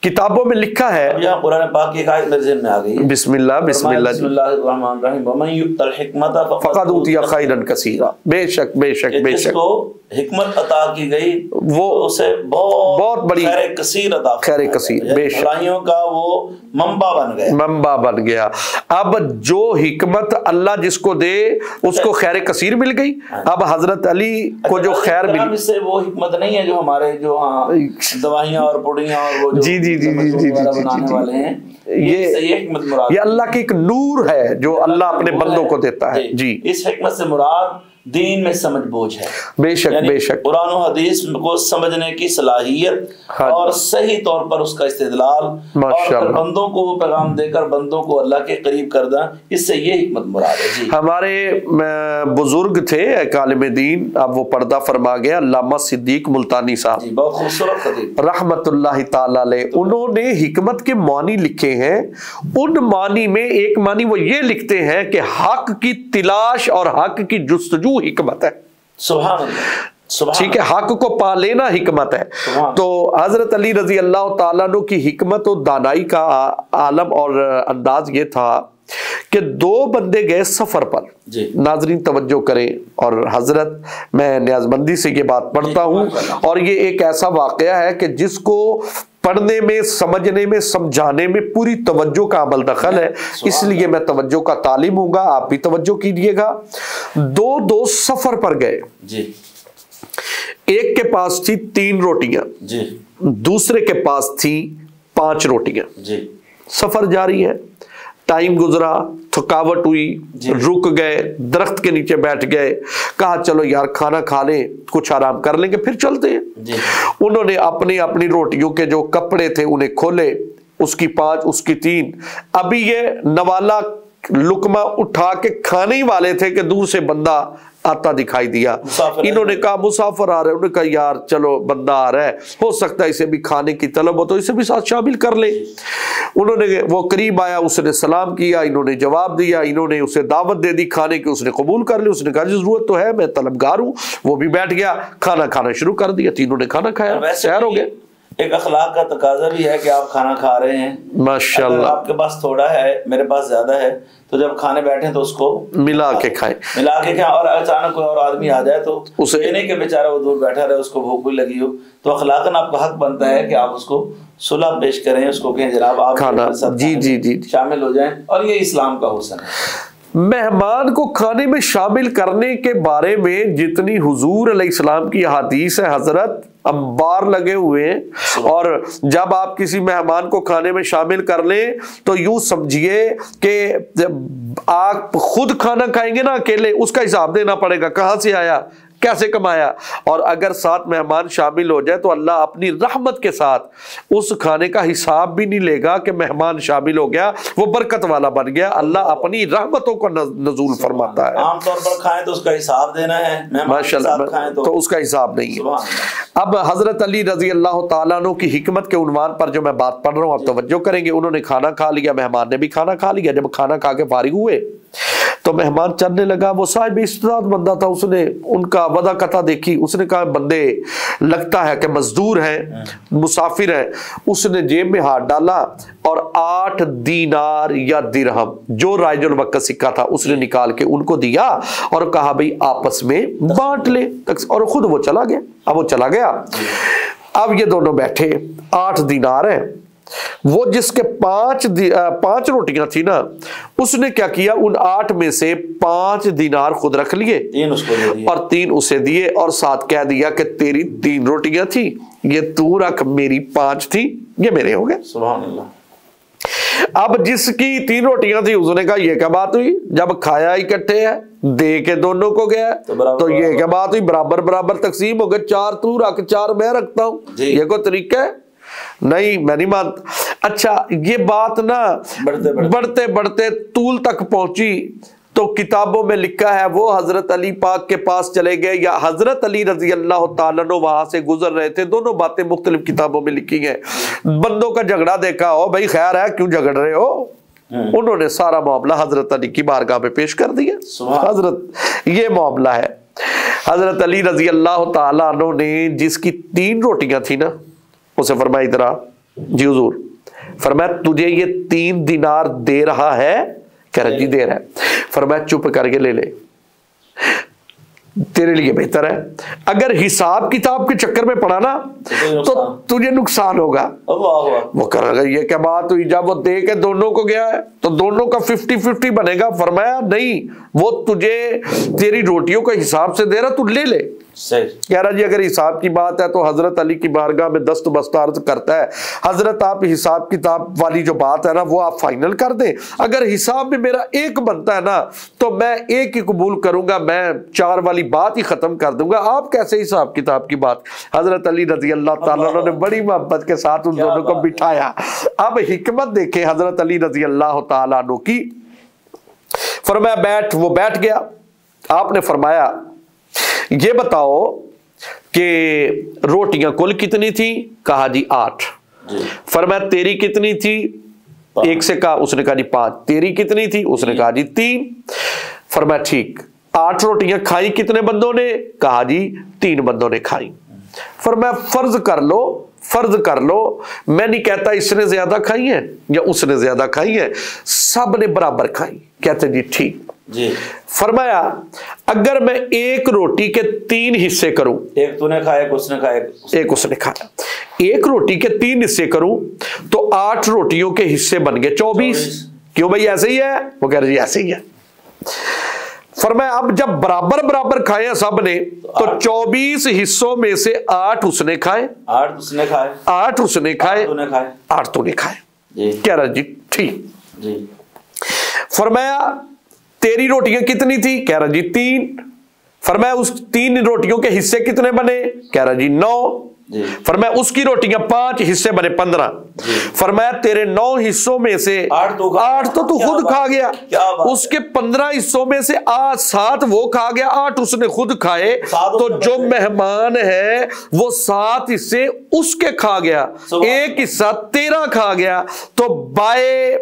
کتابوں میں لکھا ہے، یہاں قرآن پاک کی ایک آیت میرے ذہن میں آ گئی، بسم اللہ بسم اللہ، بسم اللہ الرحمن الرحیم، وَمَن يُؤْتَ الْحِكْمَةَ فَقَدْ أُوتِیَ خَيْرًا کَثِیرًا۔ بے شک بے شک بے شک، جس کو حکمت عطا کی گئی وہ اسے بہت بڑی خیر کثیر عطا، خیر کثیر، بے شک، بھلائیوں کا وہ منبع بن گیا۔ اب جو حکمت اللہ جس کو دے اس کو خیر کثیر مل گئی۔ اب حضرت علی کو جو خیر ملی، اس سے وہ حکمت نہیں ہے جو ہمارے جو دوائیاں اور پوڑیاں اور وہ جی بنانے والے ہیں، یہ اللہ کی ایک نور ہے جو اللہ اپنے بندوں کو دیتا ہے۔ جی، اس حکمت سے مراد دین میں سمجھ بوجھ ہے. بے شک بے شک. قرآن و حدیث کو سمجھنے کی صلاحیت اور صحیح طور پر اس کا استدلال اور بندوں کو وہ پیغام دے کر بندوں کو اللہ کے قریب کردہ، اس سے یہ حکمت مراد ہے. جی ہمارے بزرگ تھے ایک عالم دین، اب وہ پردہ فرما گیا، علامہ صدیق ملتانی صاحب، جی بہت خوبصورت خطیب رحمت اللہ تعالی علیہ. انہوں نے حکمت کے معنی لکھے ہیں. ان معنی میں ایک معنی وہ یہ لکھتے ہیں کہ حق کی تلاش اور حق کی جستجو حکمت ہے. سبحان اللہ. ٹھیک ہے، حق کو پا لینا حکمت ہے. تو حضرت علی رضی اللہ تعالیٰ عنہ کی حکمت و دانائی کا عالم اور انداز یہ تھا کہ دو بندے گئے سفر پر. جی ناظرین توجہ کریں، اور حضرت میں نیازمندی سے یہ بات پڑھتا ہوں، اور یہ ایک ایسا واقعہ ہے کہ جس کو پڑھنے میں، سمجھنے میں، سمجھانے میں پوری توجہ کا عمل دخل ہے، اس لیے میں توجہ کا تعلیم ہوں گا، آپ بھی توجہ کیجئے گا. دو دوست سفر پر گئے. جی ایک کے پاس تھی 3 روٹیاں، جی دوسرے کے پاس تھی 5 روٹیاں. جی سفر جاری ہے، ٹائم گزرا، تھکاوٹ ہوئی، رک گئے، درخت کے نیچے بیٹھ گئے، کہا چلو یار کھانا کھا لیں، کچھ آرام کر لیں گے پھر چلتے ہیں. انہوں نے اپنی روٹیوں کے جو کپڑے تھے انہیں کھولے، اس کی 5 اس کی 3. ابھی یہ نوالا لقمہ اٹھا کے کھانے ہی والے تھے کہ دور سے بندہ آتا دکھائی دیا. انہوں نے کہا مسافر آ رہے ہیں. انہوں نے کہا یار چلو بندہ آ رہا ہے، ہو سکتا ہے اسے بھی کھانے کی طلب ہو تو اسے بھی ساتھ شامل کر لیں. انہوں نے وہ قریب آیا، اس نے سلام کیا، انہوں نے جواب دیا، انہوں نے اسے دعوت دے دی کھانے کی، اس نے قبول کر لی. اس نے کہا جی ضرورت تو ہے، میں طلبگار ہوں. وہ بھی بیٹھ گیا، کھانا کھانا شروع کر دیا. تینوں نے کھانا کھایا، سیر ہو گئے. ایک اخلاق کا تقاضا بھی ہے کہ آپ کھانا کھا رہے ہیں، ماشاءاللہ آپ کے پاس تھوڑا ہے، میرے پاس زیادہ ہے، تو جب کھانے بیٹھیں تو اس کو ملا کے کھائیں. اور اچانک کوئی اور آدمی آ جائے تو اسے نہیں کہ بیچارہ وہ دور بیٹھا رہے، اس کو بھوک بھی لگی ہو، تو اخلاقاً آپ کا حق بنتا ہے کہ آپ اس کو صلح پیش کریں، اس کو کہیں جناب آپ کھانا جی شامل ہو جائیں. اور یہ اسلام کا حسن ہے. مہمان کو کھانے میں شامل کرنے کے بارے میں جتنی حضور علیہ السلام کی احادیث ہے حضرت انبار لگے ہوئے ہیں. اور جب آپ کسی مہمان کو کھانے میں شامل کر لیں تو یوں سمجھیے کہ آپ خود کھانا کھائیں گے نا اکیلے، اس کا حساب دینا پڑے گا، کہاں سے آیا، کیسے کمایا. اور اگر ساتھ مہمان شامل ہو جائے تو اللہ اپنی رحمت کے ساتھ اس کھانے کا حساب بھی نہیں لے گا کہ مہمان شامل ہو گیا، وہ برکت والا بن گیا. اللہ اپنی رحمتوں کو نزول فرماتا ہے. عام طور پر کھائیں تو اس کا حساب دینا ہے، ماشاءاللہ تو اس کا حساب نہیں ہے. اب حضرت علی رضی اللہ تعالیٰ عنہ کی حکمت کے عنوان پر جو میں بات پڑھ رہا ہوں آپ توجہ کریں گے. انہوں نے کھانا کھا لیا، مہمان نے بھی کھانا کھا لیا. جب کھانا کھا کے فارغ ہوئے تو مہمان چلنے لگا. وہ صاحب استعداد بندہ تھا، اس نے ان کا وضع قطع دیکھی. اس نے کہا بندے لگتا ہے کہ مزدور ہیں، مسافر ہیں. اس نے جیب میں ہاتھ ڈالا اور 8 دینار یا درہم جو رائج الوقت سکہ تھا اس نے نکال کے ان کو دیا اور کہا بھئی آپس میں بانٹ لے، اور خود وہ چلا گیا. اب وہ چلا گیا. اب یہ دونوں بیٹھے، 8 دینار ہیں. وہ جس کے 5 روٹیاں تھی نا، اس نے کیا کیا، ان 8 میں سے 5 دینار خود رکھ لیے اور 3 اسے دیے، اور ساتھ کہہ دیا کہ تیری 3 روٹیاں تھی، یہ تو رکھ، میری 5 تھی، یہ میرے ہو گئے. سبحان اللہ. اب جس کی 3 روٹیاں تھی اس نے کہا یہ کیا بات ہوئی، جب کھایا اکٹھے ہے، دے کے دونوں کو گیا تو یہ کیا بات ہوئی، برابر برابر تقسیم ہو گئے. 4 تو رکھ، 4 میں رکھتا ہوں. یہ کوئی طریقہ ہے؟ نہیں، میں نہیں مانتا. اچھا یہ بات نا بڑھتے بڑھتے طول تک پہنچی تو کتابوں میں لکھا ہے وہ حضرت علی پاک کے پاس چلے گئے، یا حضرت علی رضی اللہ تعالیٰ عنہ وہاں سے گزر رہے تھے. دونوں باتیں مختلف کتابوں میں لکھی ہیں. بندوں کا جھگڑا دیکھا ہو، بھائی خیر ہے کیوں جھگڑ رہے ہو، انہوں نے سارا معاملہ حضرت علی کی بارگاہ میں پیش کر دیا. حضرت یہ معاملہ ہے. حضرت علی رضی اللہ تعالیٰ عنہ نے جس کی 3 روٹیاں تھی نا، اسے فرمایا ادھر آ. جی حضور. فرمایا تجھے یہ 3 دینار دے رہا ہے؟ کہہ رہا جی دے رہا ہے. فرمایا چپ کر کے لے لے. تیرے لیے بہتر ہے. اگر حساب کتاب کے چکر میں پڑا نا تو تجھے نقصان ہوگا. وہ کہا گا یہ کیا بات ہوئی، جب وہ دے کے دونوں کو گیا ہے تو دونوں کا 50-50 بنے گا. فرمایا نہیں، وہ تجھے تیری روٹیوں کا حساب سے دے رہا، تو لے لے. کہہ رہا جی اگر حساب کی بات ہے تو حضرت علی کی بارگاہ میں دست بستار کرتا ہے، حضرت آپ حساب کتاب والی جو بات ہے نا وہ آپ فائنل کر دیں. اگر حساب میں میرا ایک بنتا ہے نا تو میں ایک ہی قبول کروں گا، میں 4 والی بات ہی ختم کر دوں گا. آپ کیسے حساب کتاب کی بات؟ حضرت علی رضی اللہ تعالیٰ عنہ نے بڑی محبت کے ساتھ ان دونوں کو بٹھایا. اب حکمت دیکھیں حضرت علی رضی اللہ تعالیٰ عنہ کی. فرمایا بیٹھ، وہ بیٹھ گیا. آپ نے فرمایا یہ بتاؤ کہ روٹیاں کل کتنی تھی؟ کہا جی 8. فرمایا تیری کتنی تھی؟ ایک سے کہا، اس نے کہا جی 5. تیری کتنی تھی؟ اس نے کہا جی 3. فرمایا ٹھیک، 8 روٹیاں کھائی کتنے بندوں نے؟ کہا جی 3 بندوں نے کھائی. فرمایا فرض کر لو، فرض کر لو، میں نہیں کہتا اس نے زیادہ کھائی ہیں یا اس نے زیادہ کھائی ہیں، سب نے برابر کھائی. کہتے جی ٹھیک. فرمایا اگر میں ایک روٹی کے 3 حصے کروں، ایک تو نے کھایا، ایک اس نے کھایا، ایک اس نے کھایا، ایک روٹی کے 3 حصے کروں تو 8 روٹیوں کے حصے بن گئے 24. کیوں بھائی ایسے ہی ہے؟ وہ کہہ رہے جی ایسے ہی ہے. فرمایا اب جب برابر برابر کھائے سب نے تو 24 حصوں میں سے 8 اس نے کھائے، 8 اس نے کھائے، 8 اس نے کھائے، 8 تو نے کھائے. کہہ رہا جی ٹھیک. فرمایا تیری روٹیاں کتنی تھی؟ کہہ رہا جی 3. فرمایا اس 3 روٹیوں کے حصے کتنے بنے؟ کہہ رہا جی 9. فرمایا اس کی روٹیاں 5 حصے بنے 15. فرمایا تیرے 9 حصوں میں سے 8 تو خود کھا گیا، اس کے 15 حصوں میں سے 7 وہ کھا گیا، 8 اس نے خود کھائے. تو جو مہمان ہے وہ 7 حصے اس کے کھا گیا، 1 حصہ تیرا کھا گیا. تو بائے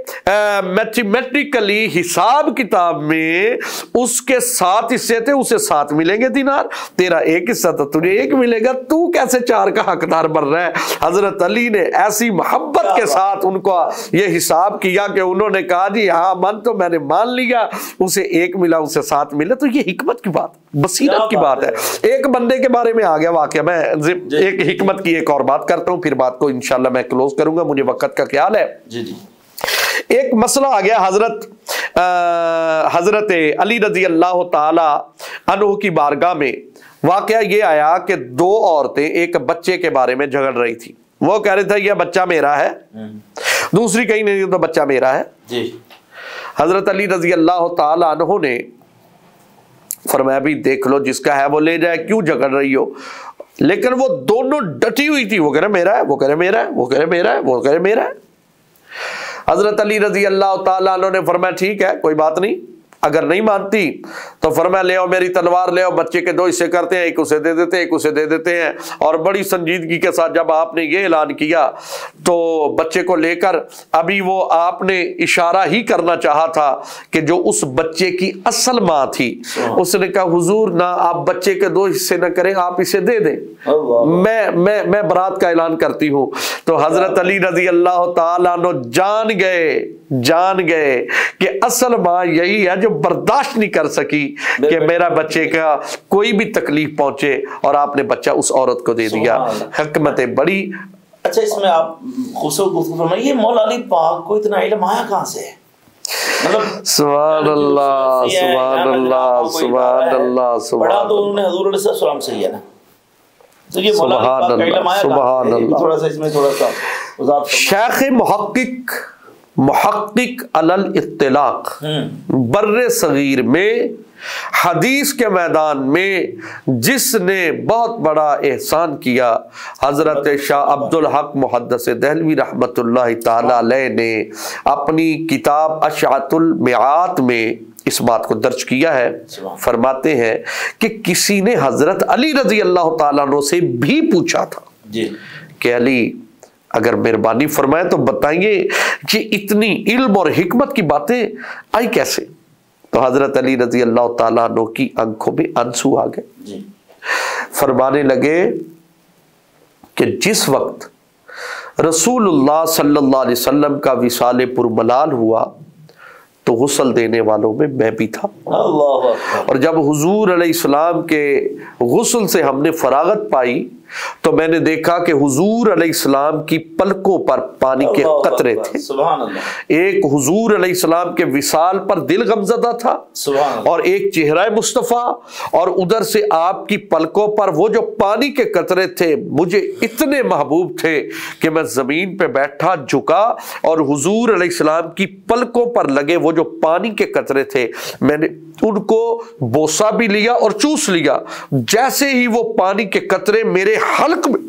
میتھمیٹیکلی حساب کتاب میں اس کے 7 حصے تھے، اسے 7 ملیں گے دینار، تیرا 1 حصہ تھا، تجھے 1 ملے گا. تو کیسے 4 کا حقدار بن رہا ہے؟ حضرت علی نے ایسی محبت کے ساتھ ان کو یہ حساب کیا کہ انہوں نے کہا جی ہاں من تو میں نے مان لیا، اسے 1 ملا، اسے 7 ملا. تو یہ حکمت کی بات، بصیرت کی بات ہے. ایک بندے کے بارے میں آ گیا واقعہ. میں ایک حکمت کی ایک اور بات کرتا ہوں، پھر بات کو انشاءاللہ میں کلوز کروں گا، مجھے وقت کا خیال ہے. ایک مسئلہ آ گیا حضرت علی رضی اللہ تعالی عنہ کی بارگاہ میں. واقعہ یہ آیا کہ 2 عورتیں ایک بچے کے بارے میں جھگڑ رہی تھی. وہ کہہ رہے تھے یہ بچہ میرا ہے، دوسری کہیں نہیں تو بچہ میرا ہے. حضرت علی رضی اللہ تعالی عنہ نے فرمایا بھی دیکھ لو جس کا ہے وہ لے جائے، کیوں جھگڑ رہی ہو؟ لیکن وہ دونوں ڈٹی ہوئی تھی، وہ کہہ رہے میرا ہے، وہ کہہ رہے میرا ہے، وہ کہہ رہے میرا ہے، وہ کہہ رہے میرا ہے. حضرت علی رضی اللہ تعالی عنہ نے فرمایا ٹھیک ہے کوئی بات نہیں. اگر نہیں مانتی تو فرمایا لے آؤ میری تلوار لے آؤ، بچے کے 2 حصے کرتے ہیں، ایک اسے دے دیتے ہیں، ایک اسے دے دیتے ہیں. اور بڑی سنجیدگی کے ساتھ جب آپ نے یہ اعلان کیا تو بچے کو لے کر، ابھی وہ آپ نے اشارہ ہی کرنا چاہا تھا کہ جو اس بچے کی اصل ماں تھی، اس نے کہا حضور نہ آپ بچے کے 2 حصے نہ کریں، آپ اسے دے دیں، میں برات کا اعلان کرتی ہوں. تو حضرت علی رضی اللہ تعالیٰ عنہ جان گئے کہ اصل ماں یہی ہے جو برداشت نہیں کر سکی کہ میرا بچے کا کوئی بھی تکلیف پہنچے، اور آپ نے بچہ اس عورت کو دے دیا. حکمت بڑی. اچھا اس میں آپ خصوص فرمائیے مولا علی پاک کو اتنا علم آیا کہاں سے؟ سبحان اللہ سبحان اللہ سبحان اللہ سبحان اللہ. تو انہوں نے حضور علیہ السلام سے ہی ہے نا. تو یہ مولا علی پاک کا علم آیا سبحان اللہ. تھوڑا سا اس میں تھوڑا سا شیخ محقق علی الاطلاق بر صغیر میں حدیث کے میدان میں جس نے بہت بڑا احسان کیا، حضرت شاہ عبدالحق محدث دہلوی رحمت اللہ تعالی علیہ نے اپنی کتاب اشعۃ المیعات میں اس بات کو درج کیا ہے. فرماتے ہیں کہ کسی نے حضرت علی رضی اللہ تعالیٰ عنہ سے بھی پوچھا تھا کہ علی اگر مہربانی فرمائے تو بتائیے کہ اتنی علم اور حکمت کی باتیں آئی کیسے؟ تو حضرت علی رضی اللہ تعالیٰ عنہ کی آنکھوں میں آنسو آ گئے. فرمانے لگے کہ جس وقت رسول اللہ صلی اللہ علیہ وسلم کا وصال پرملال ہوا تو غسل دینے والوں میں میں بھی تھا۔ اللہ اکبر۔ اور جب حضور علیہ السلام کے غسل سے ہم نے فراغت پائی تو میں نے دیکھا کہ حضور علیہ السلام کی پلکوں پر پانی کے قطرے تھے۔ سبحان اللہ۔ ایک حضور علیہ السلام کے وصال پر دل غمزدہ تھا، سبحان اللہ۔ اور ایک چہرہ مصطفیٰ، اور ادھر سے آپ کی پلکوں پر وہ جو پانی کے قطرے تھے مجھے اتنے محبوب تھے کہ میں زمین پہ بیٹھا، جھکا، اور حضور علیہ السلام کی پلکوں پر لگے وہ جو پانی کے قطرے تھے میں نے ان کو بوسہ بھی لیا اور چوس لیا۔ جیسے ہی وہ پانی کے قطرے میرے حلق میں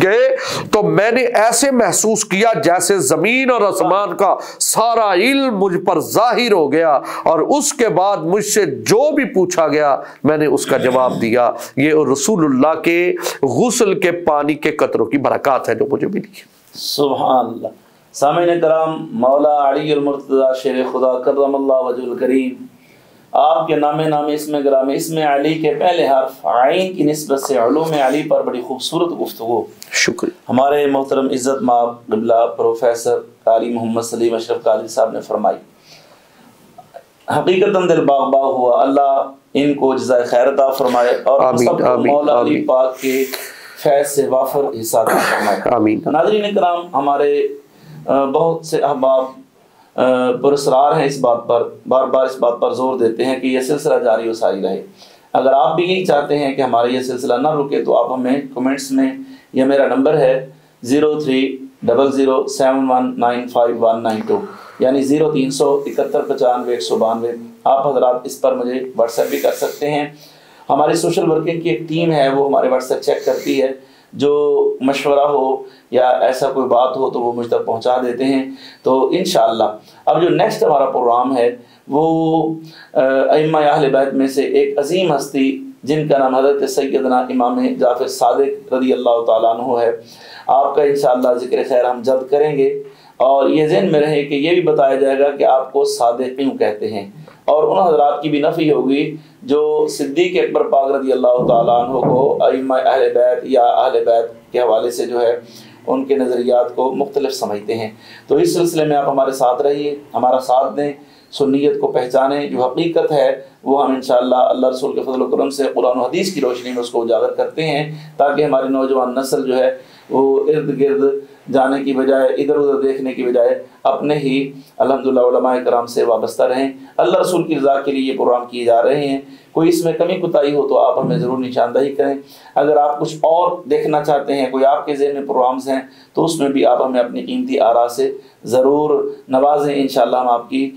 گئے تو میں نے ایسے محسوس کیا جیسے زمین اور آسمان کا سارا علم مجھ پر ظاہر ہو گیا، اور اس کے بعد مجھ سے جو بھی پوچھا گیا میں نے اس کا جواب دیا۔ یہ رسول اللہ کے غسل کے پانی کے قطروں کی برکات ہے جو مجھے ملی۔ سبحان اللہ۔ سامعین کرام، مولا علی المرتضیٰ شیر خدا کرم اللہ وجہ الکریم آپ کے نام اسم گرامی اسم علی کے پہلے حرف عین کی نسبت سے علوم علی پر بڑی خوبصورت گفتگو شکریہ۔ ہمارے محترم عزت مآب قبلہ پروفیسر قاری محمد سلیم اشرف قادری صاحب نے فرمائی۔ حقیقتاً دل باغ باغ ہوا، اللہ ان کو جزائے خیر عطا فرمائے اور سب کو مولا علی پاک کے فیض سے وافر حصہ عطا فرمائے۔ آمین۔ ناظرین کرام، ہمارے بہت سے احباب پرسرار ہیں اس بات پر، بار بار اس بات پر زور دیتے ہیں کہ یہ سلسلہ جاری و ساری رہے۔ اگر آپ بھی یہی چاہتے ہیں کہ ہمارا یہ سلسلہ نہ رکے تو آپ ہمیں کمنٹس میں، یہ میرا نمبر ہے 030071959192 یعنی 0371955192، آپ حضرات اس پر مجھے واٹس ایپ بھی کر سکتے ہیں۔ ہماری سوشل ورکنگ کی ایک ٹیم ہے، وہ ہمارے واٹس ایپ چیک کرتی ہے، جو مشورہ ہو یا ایسا کوئی بات ہو تو وہ مجھ تک پہنچا دیتے ہیں۔ تو انشاءاللہ اب جو نیکسٹ ہمارا پروگرام ہے وہ ائمہ اہل بیت میں سے ایک عظیم ہستی جن کا نام حضرت سیدنا امام جعفر صادق رضی اللہ تعالیٰ عنہ ہے، آپ کا انشاءاللہ ذکر خیر ہم جلد کریں گے، اور یہ ذہن میں رہے کہ یہ بھی بتایا جائے گا کہ آپ کو صادق کیوں کہتے ہیں، اور ان حضرات کی بھی نفی ہوگی جو صدیق اکبر پاک رضی اللہ تعالیٰ عنہ کو ائمہ اہل بیت یا اہل بیت کے حوالے سے جو ہے ان کے نظریات کو مختلف سمجھتے ہیں۔ تو اس سلسلے میں آپ ہمارے ساتھ رہیے، ہمارا ساتھ دیں، سنیت کو پہچانیں، جو حقیقت ہے وہ ہم انشاءاللہ اللہ رسول کے فضل و کرم سے قرآن و حدیث کی روشنی میں اس کو اجاگر کرتے ہیں، تاکہ ہماری نوجوان نسل جو ہے وہ ارد گرد جانے کی بجائے، ادھر ادھر دیکھنے کی بجائے اپنے ہی الحمدللہ علماء کرام سے وابستہ رہیں۔ اللہ رسول کی رضا کے لیے یہ پروگرام کیے جا رہے ہیں، کوئی اس میں کمی کوتاہی ہو تو آپ ہمیں ضرور نشاندہی کریں۔ اگر آپ کچھ اور دیکھنا چاہتے ہیں، کوئی آپ کے ذہن میں پروگرامز ہیں تو اس میں بھی آپ ہمیں اپنی قیمتی آراء سے ضرور نوازیں، انشاءاللہ ہم آپ کی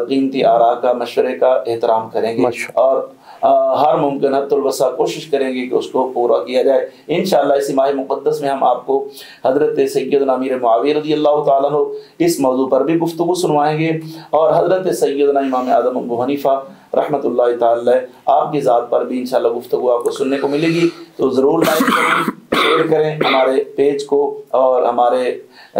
قیمتی آراء کا، مشورے کا احترام کریں گے اور ہر ممکن حد الوسع کوشش کریں گے کہ اس کو پورا کیا جائے۔ انشاءاللہ اسی ماہ مقدس میں ہم آپ کو حضرت سیدنا امیر معاویہ رضی اللہ تعالیٰ عنہ اس موضوع پر بھی گفتگو سنوائیں گے، اور حضرت سیدنا امام اعظم ابو حنیفہ رحمۃ اللہ تعالی آپ کی ذات پر بھی انشاءاللہ گفتگو آپ کو سننے کو ملے گی۔ تو ضرور لائک کریں، شیئر کریں ہمارے پیج کو، اور ہمارے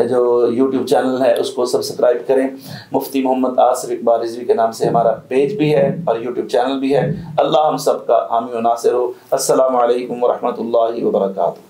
جو یوٹیوب چینل ہے اس کو سبسکرائب کریں۔ مفتی محمد آصف اقبال رضوی کے نام سے ہمارا پیج بھی ہے اور یوٹیوب چینل بھی ہے۔ اللہ ہم سب کا حامی و ناصر ہو۔ السلام علیکم ورحمۃ اللہ وبرکاتہ۔